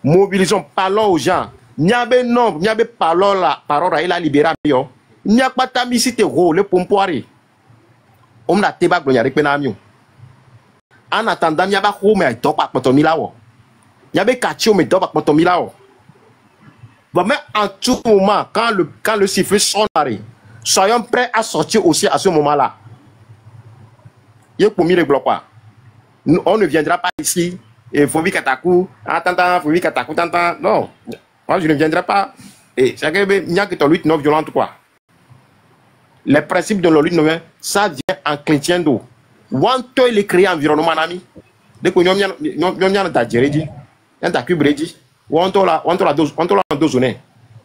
Mobilisons, parlons aux gens. Nyabe non, nyabe parole il a libéré yo. Nya pas tami si te ro le pompoire. On na teba glo nyare pena miu. En attendant nyaba ko me to pa potomi la wo. Nyabe kachi o me to pa potomi la wo. Mais en tout moment quand le sifflet sonne, soyons prêts à sortir aussi à ce moment-là. Yé pour mi bloque pas. On ne viendra pas ici et faut vite kataku, attends, faut vite kataku, attends. Non. Moi, je ne viendrai pas. Et c'est que il n'y a que ton lutte non violente, quoi. Les principes de la lutte non violente, ça vient en chrétien d'eau. Wanto il est créé environnement, ami. Dès que nous avons d'adjéré, nous avons d'adjéré, wanto la dose, nous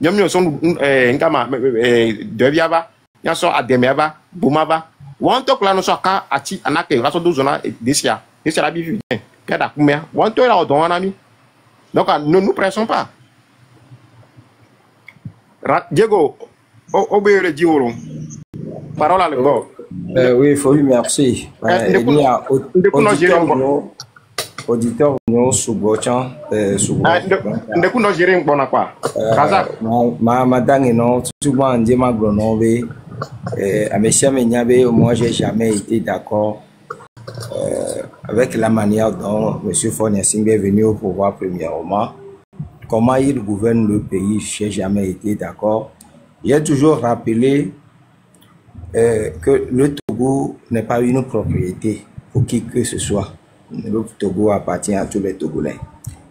avons son ngama de viava, nous avons ademeva, boumava. Wanto que la nous sommes à ati anake, la son dose na desia, desia la bivu, qu'est-ce que wanto la odon ami. Donc ne nous pressons pas. Diego, obéir Dioro. Parole à l'époque. Oui, il faut lui merci. Il y a auditeur nous sous-bochant. Ndekuno gérer bon quoi. Madame non, tout le monde dit ma grenouille. À monsieur Menyabe, moi j'ai jamais été d'accord avec la manière dont monsieur Fournier-Singh est venu au pouvoir premièrement. Comment il gouverne le pays, je n'ai jamais été d'accord. J'ai toujours rappelé que le Togo n'est pas une propriété pour qui que ce soit. Le Togo appartient à tous les Togolais.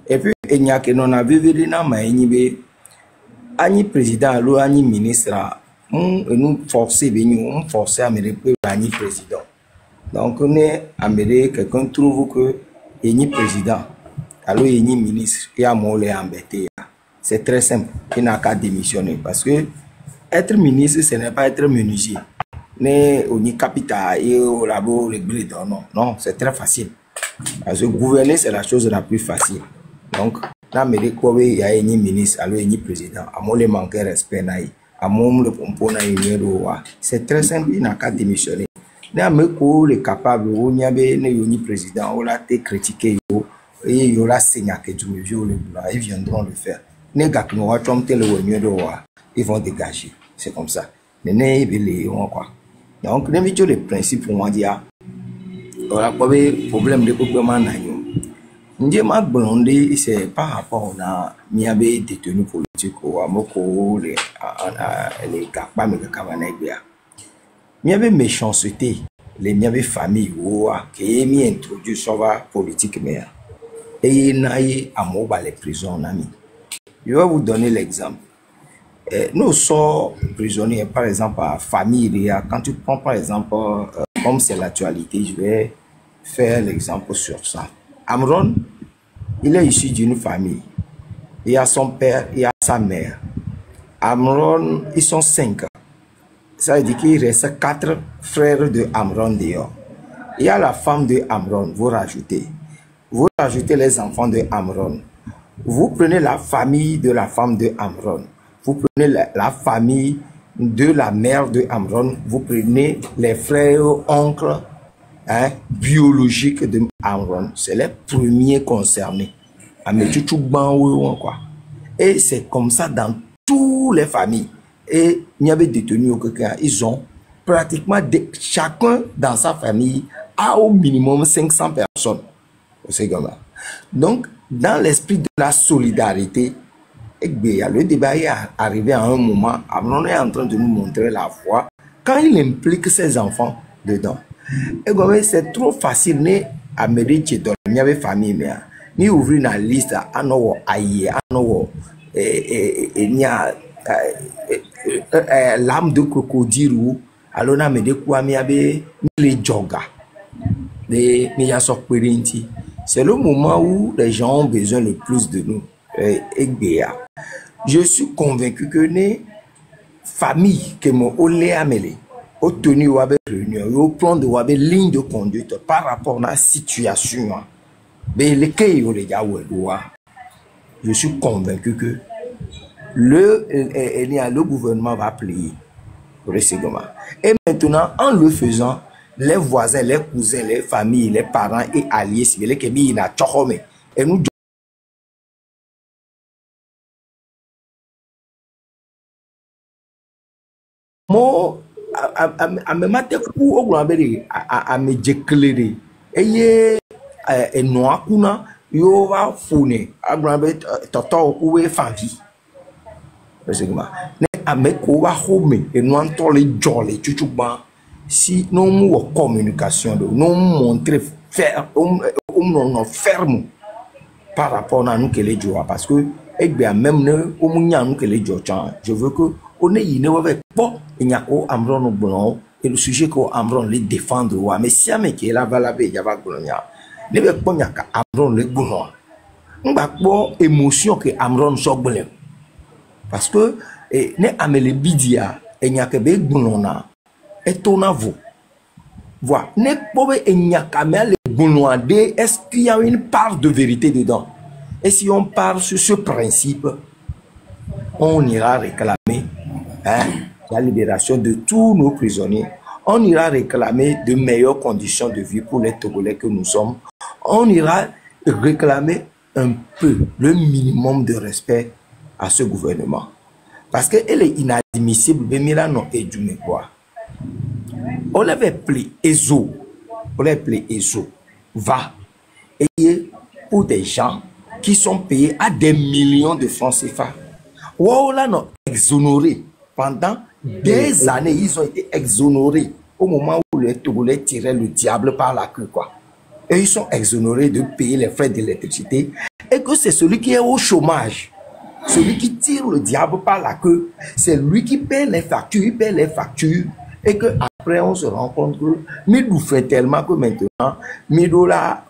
Et puis, il n'y a que non à vivre dans ma ani président, ani ministre, nous forcer à me répondre ani président. Donc, on est Amérique, quelqu'un trouve que ni président, alors ni ministre, il y a mon embêté. C'est très simple, il n'a qu'à démissionner parce que être ministre, ce n'est pas être menuisier. Mais on y capital et au labo réglé non, c'est très facile. Parce que gouverner, c'est la chose la plus facile. Donc, dans mes il y a un ministre, alors un président, à mon le manquer respect, à mon le pompon, c'est très simple, il n'a qu'à démissionner. Dans mes cours, les capables, on y a un président, on l'a été critiqué, et il y aura signé que du mieux, ils viendront le faire. Les gars qui n'ont pas ils vont dégager. C'est comme ça. Donc, les principes pour moi dire, voilà, le problème de gouvernement, c'est par rapport à les détenus politiques ou les il y avait méchanceté, il y avait famille qui ont introduit sur la politique, et il y a les prisons. Je vais vous donner l'exemple. Nous sommes prisonniers, par exemple, à famille. Quand tu prends, par exemple, comme c'est l'actualité, je vais faire l'exemple sur ça. Amron, il est issu d'une famille. Il y a son père, il y a sa mère. Amron, ils sont 5. Ça veut dire qu'il reste 4 frères de Amron dehors. Il y a la femme de Amron, vous rajoutez. Vous rajoutez les enfants de Amron. Vous prenez la famille de la femme de Amron. Vous prenez la famille de la mère de Amron. Vous prenez les frères, oncles biologiques de Amron. C'est les premiers concernés. Et c'est comme ça dans toutes les familles. Et il y avait détenus ils ont pratiquement chacun dans sa famille a au minimum 500 personnes. Donc, dans l'esprit de la solidarité, le débat est arrivé à un moment, on est en train de nous montrer la foi, quand il implique ses enfants dedans. Et c'est trop facile à mériter, il y avait famille, mais ni ouvrir une liste, à nous aïe, à nous, il y a l'âme de crocodile, alors on a mis des quoi, il y avait les jogas, les Miyasok-Perinti. C'est le moment où les gens ont besoin le plus de nous. Je suis convaincu que les familles qui m'ont amélé, ont tenu avec réunion, au plan de la ligne de conduite par rapport à la situation. Je suis convaincu que le gouvernement va plier. Et maintenant, en le faisant, les voisins, les cousins, les familles, les parents et alliés, et nous si nous avons communication, nous montrer ferme par rapport à nous que les jours, parce que même nous que les jours, je veux que on ait une pas il y a Amron blanc et le sujet qu'on Amron les défendre, mais si un mec est là va la il y a pas gouvernement, ne veut pas qu'il Amron les gouvernement, on va pas émotion que Amron soit blanc, parce que ne amène bidia et il y a que des gouvernement et ton avou. Voilà. Ne pouvez pas le gouvernement. Est-ce qu'il y a une part de vérité dedans? Et si on part sur ce principe, on ira réclamer la libération de tous nos prisonniers. On ira réclamer de meilleures conditions de vie pour les Togolais que nous sommes. On ira réclamer un peu, le minimum de respect à ce gouvernement. Parce qu'elle est inadmissible. On l'avait appelé EZO. On l'avait appelé EZO. Va. Et pour des gens qui sont payés à des millions de francs CFA. On l'a exonéré. Pendant des années, ils ont été exonérés. Au moment où les Togolais tiraient le diable par la queue, quoi. Et ils sont exonérés de payer les frais d'électricité. Et que c'est celui qui est au chômage. Celui qui tire le diable par la queue, c'est lui qui paie les factures, et que Après, on se rend compte que Midou fait tellement que maintenant, Midou là,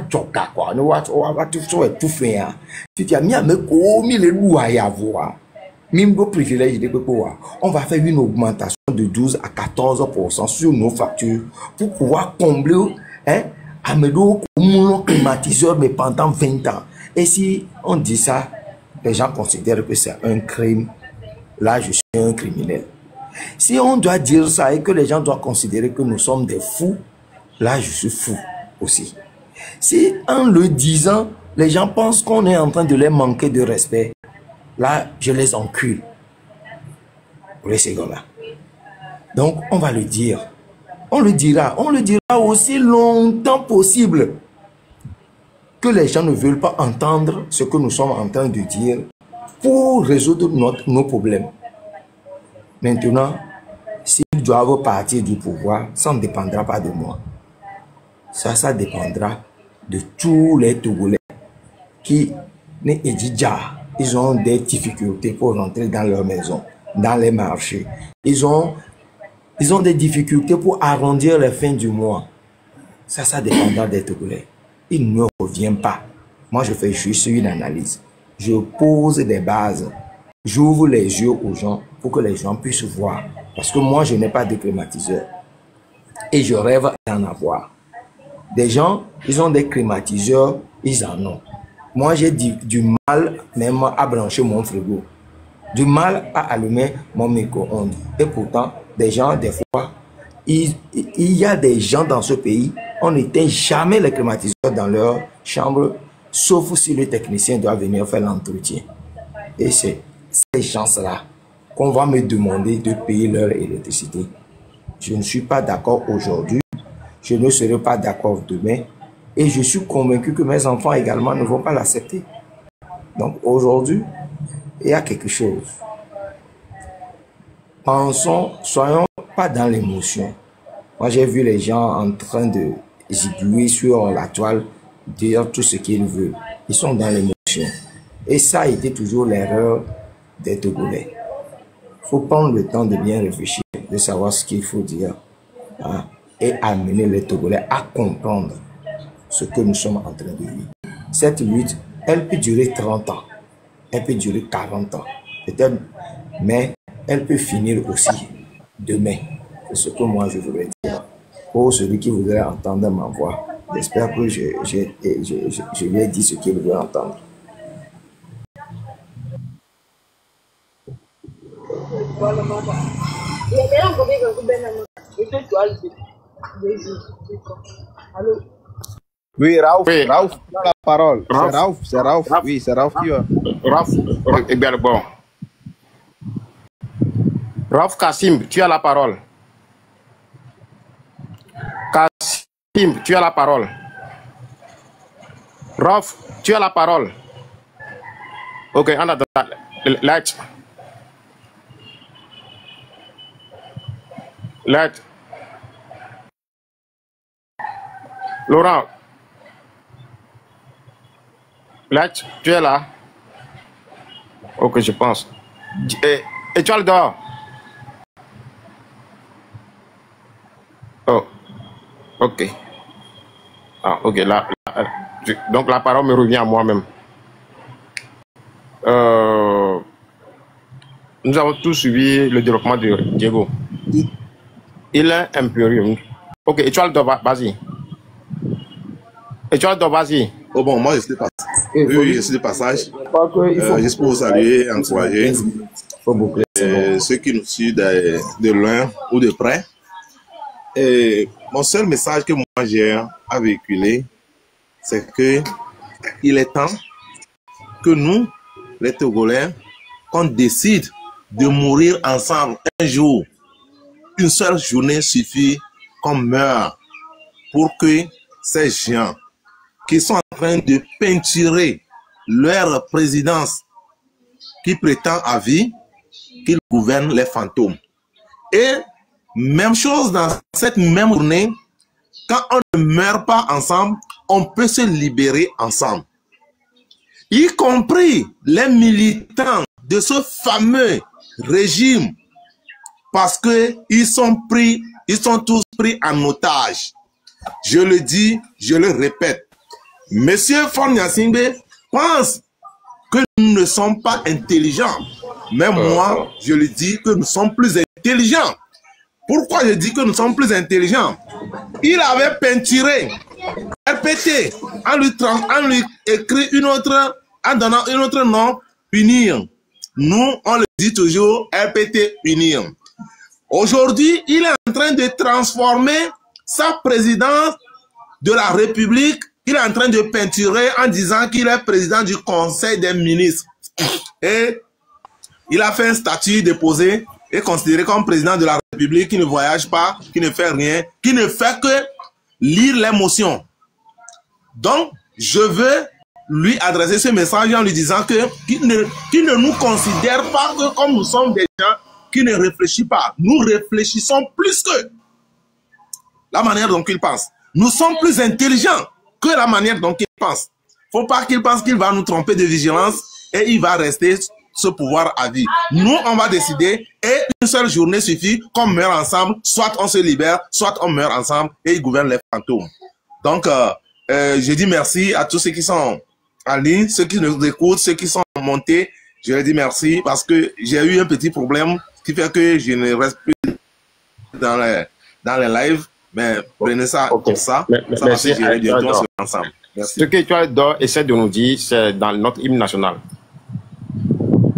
joga quoi. Nous va tout faire. Tu t'as mis à me commis les loups à y avoir. Midou privilège de pouvoir. On va faire une augmentation de 12 à 14% sur nos factures pour pouvoir combler, hein, à Midou comme un climatiseur, mais pendant 20 ans. Et si on dit ça, les gens considèrent que c'est un crime. Là, je suis un criminel. Si on doit dire ça et que les gens doivent considérer que nous sommes des fous, là, je suis fou aussi. Si en le disant, les gens pensent qu'on est en train de les manquer de respect, là, je les encule. Pour les secondes-là. Donc, on va le dire. On le dira aussi longtemps possible que les gens ne veulent pas entendre ce que nous sommes en train de dire pour résoudre nos problèmes. Maintenant, s'ils doivent partir du pouvoir, ça ne dépendra pas de moi. Ça dépendra de tous les Togolais qui, ils ont des difficultés pour rentrer dans leur maison, dans les marchés. Ils ont des difficultés pour arrondir les fins du mois. Ça dépendra des Togolais. Il ne revient pas. Moi, je fais juste une analyse. Je pose des bases. J'ouvre les yeux aux gens pour que les gens puissent voir. Parce que moi, je n'ai pas de climatiseur. Et je rêve d'en avoir. Des gens, ils ont des climatiseurs, ils en ont. Moi, j'ai du mal même à brancher mon frigo. Du mal à allumer mon micro-ondes. Et pourtant, des gens, des fois, il y a des gens dans ce pays, on n'éteint jamais les climatiseurs dans leur chambre, sauf si le technicien doit venir faire l'entretien. Et c'est ces gens-là qu'on va me demander de payer leur électricité. Je ne suis pas d'accord aujourd'hui, je ne serai pas d'accord demain, et je suis convaincu que mes enfants également ne vont pas l'accepter. Donc aujourd'hui, il y a quelque chose. Pensons, soyons pas dans l'émotion. Moi, j'ai vu les gens en train de zigouiller sur la toile, dire tout ce qu'ils veulent. Ils sont dans l'émotion. Et ça a été toujours l'erreur des Togolais. Il faut prendre le temps de bien réfléchir, de savoir ce qu'il faut dire, hein, et amener les Togolais à comprendre ce que nous sommes en train de vivre. Cette lutte, elle peut durer 30 ans, elle peut durer 40 ans, peut-être, mais elle peut finir aussi demain. C'est ce que moi je voudrais dire. Pour celui qui voudrait entendre ma voix, j'espère que je lui ai dit ce qu'il veut entendre. Oui, Raouf, Oui. Raouf, tu as la parole. C'est Raouf. Raouf. Oui, c'est Raouf qui va. Raouf, eh bien, bon. Raouf Kassim, tu as la parole. Kassim, tu as la parole. Raouf, tu as la parole. Ok, on a light. Light. Laurent. Light, tu es là? Ok, je pense. Et tu as le dehors? Oh, ok. Ah, ok. Donc la parole me revient à moi-même. Nous avons tous suivi le développement de Diego. Il est impérieux. Ok, et tu as le dehors, vas-y. Et tu as le dehors, vas-y. Oh bon, moi je suis de passage. Oui, je suis de passage. Juste pour saluer, encourager ceux qui nous suivent de loin ou de près. Et mon seul message que moi j'ai à véhiculer, c'est que il est temps que nous, les Togolais, qu'on décide de mourir ensemble un jour. Une seule journée suffit qu'on meure pour que ces gens qui sont en train de peinturer leur présidence qui prétend à vie, qu'ils gouvernent les fantômes. Et même chose dans cette même journée, quand on ne meurt pas ensemble, on peut se libérer ensemble. Y compris les militants de ce fameux régime parce que ils sont tous pris en otage. Je le dis, je le répète. Monsieur Faure Gnassingbé pense que nous ne sommes pas intelligents. Mais moi, je le dis que nous sommes plus intelligents. Pourquoi je dis que nous sommes plus intelligents? Il avait peinturé RPT en lui écrit en donnant un autre nom, unir. Nous, on le dit toujours, RPT unir. Aujourd'hui, il est en train de transformer sa présidence de la République. Il est en train de peinturer en disant qu'il est président du Conseil des ministres. Et il a fait un statut déposé et considéré comme président de la République qui ne voyage pas, qui ne fait rien, qui ne fait que lire les motions. Donc, je veux lui adresser ce message en lui disant qu'il ne nous considère pas que comme nous sommes des gens qui ne réfléchissent pas. Nous réfléchissons plus que la manière dont il pense. Nous sommes plus intelligents que la manière dont il pense. Il ne faut pas qu'il pense qu'il va nous tromper de vigilance et il va rester ce pouvoir à vie. Nous, on va décider et une seule journée suffit qu'on meurt ensemble, soit on se libère, soit on meurt ensemble et ils gouvernent les fantômes. Donc, je dis merci à tous ceux qui sont en ligne, ceux qui nous écoutent, ceux qui sont montés. Je leur dis merci parce que j'ai eu un petit problème qui fait que je ne reste plus dans les lives. Mais prenez ça comme ça. Ça va se gérer bientôt ensemble. Merci. Ce que tu as essaie de nous dire, c'est dans notre hymne national.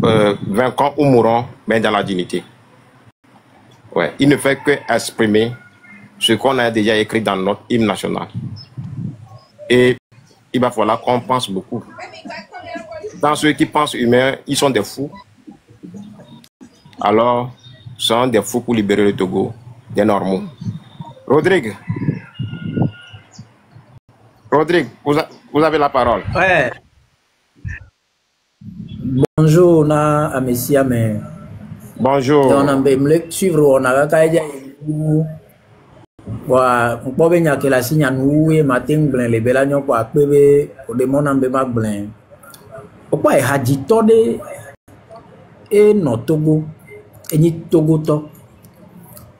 Vainquons ou mourons, mais dans la dignité. Ouais. Il ne fait que exprimer ce qu'on a déjà écrit dans notre hymne national. Et il va falloir qu'on pense beaucoup. Dans ceux qui pensent humains, ils sont des fous. Alors, ce sont des fous pour libérer le Togo, des normaux. Rodrigue, vous avez la parole. Ouais. Bonjour, na Amesia, mais. Bonjour. On a me suivre, on a kaija. Wa, on peut venir que la signe nous et matin blanc les belagnon pour appeler au démon en béma blanc. Pourquoi il a dit tode et non Togo et ni Togo to.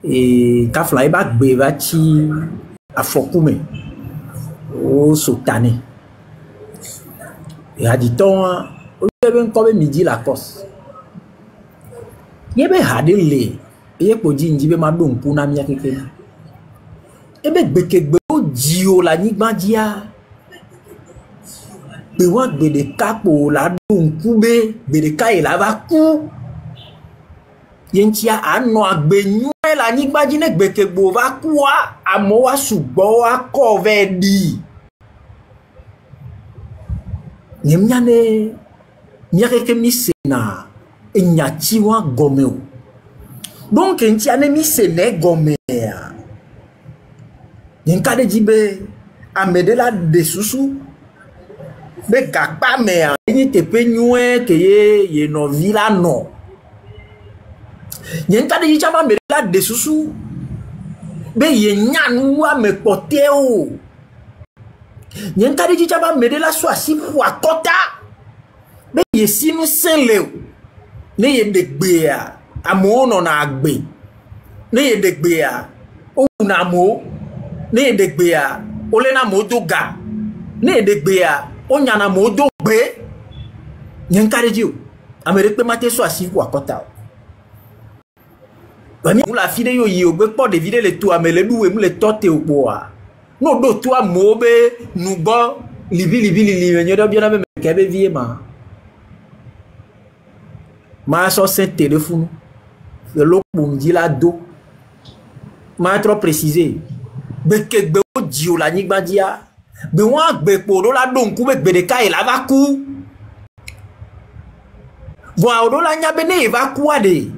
Et quand fly back bevachi a fokume au sultané et a dit ton au même comme midi la cause yebe hadele et pour dire ndibe ma don pour na mi akeke ebe gbekegbe o dio la nigbandia be wa gbe de kapo la don kube be de kai la va ku yentia ano agbenyu la nigbaji ne gbekegbo va kwa amo wa sugbo wa covedi nyemnyane nyakeke misena enyati wa gomeo donc entia ne misene gomea nyenkade jibe amedela de susu be gakpa me ni tepe nyue ke ye no villa no nyenkade jichama medela de susu be ye nyanu wa me poteo nyenkade jichama medela so asifu akota be ye sinu senle ne ye degbea amo no na agbe ne ye degbea o na mo ne ye degbea ole na modo ga ne ye degbea o nyana modo gbe nyenkade ji o amere pe mate so asifu akota la fille yo yi ogbe po de vide le to amele duwe mu le tote opoa no do to amobe nugo libi nyodo bi na me kebe vie ma so ce téléphone le lopo mdi la do ma trop préciser be kegbe o di o la nigba dia be won agbe po do la do nku be gbe de kai la va ku voa o do la nya be ne va ku ade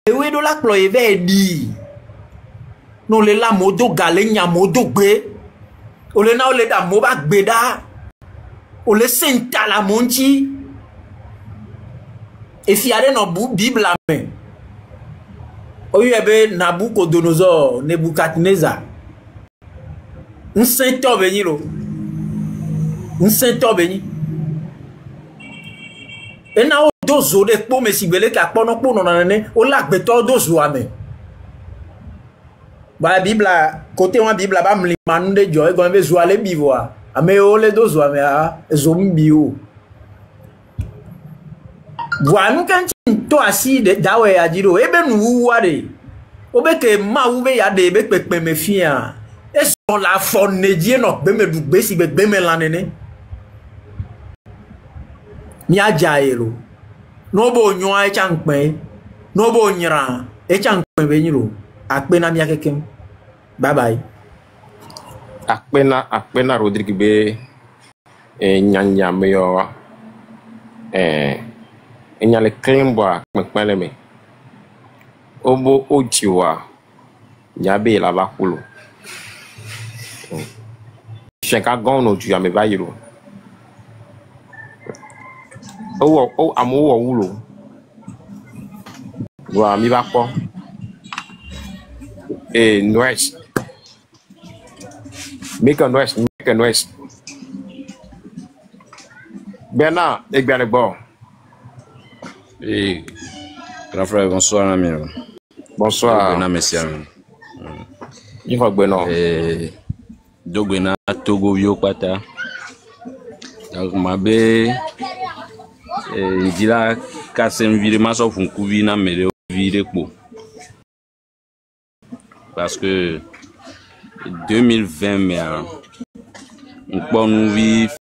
we do la ploye ve di no le la modo gale nya modo gbe o le na o le da mo ba gbe da o le senta la monchi e fiare no bu bible amen o yebe Nabucodonosor Nebukadnezar un saint obéni lo un saint obéni e na o dozo de po me sibele ka pono po no nane o la gbeto dozo ame ba Bible côté wa Bible ba mlimanu de joy go be zo ale bivoa ame o le dozo ame a zombio Buanu kan to asi de dawe ajiro ebe nu ware obeke ma ube ya de be pepe me fia e so la fonedie no be me du gbe si be me lanene ni ajaelo no bo nyo a chankpe no bo nyira e chankpe be nyiro akpe na mi akekem bye bye akpe na Rodrigue be nyanya meyo enyale klemboa kpekpele me obo ojiwa nyabe la bakulu shenka gono ju ya me bayiro o amu wo wulo wa mi ba po noise make a noise Bernard Egberebo. Grand frère, bonsoir ami. Bonsoir. Bon messieurs. Il va bien. Dogwena Togo vio pata. Donc mabe dila kasem vire maso funkuvi na mere vire po. Parce que 2020 mais on peut nous vivre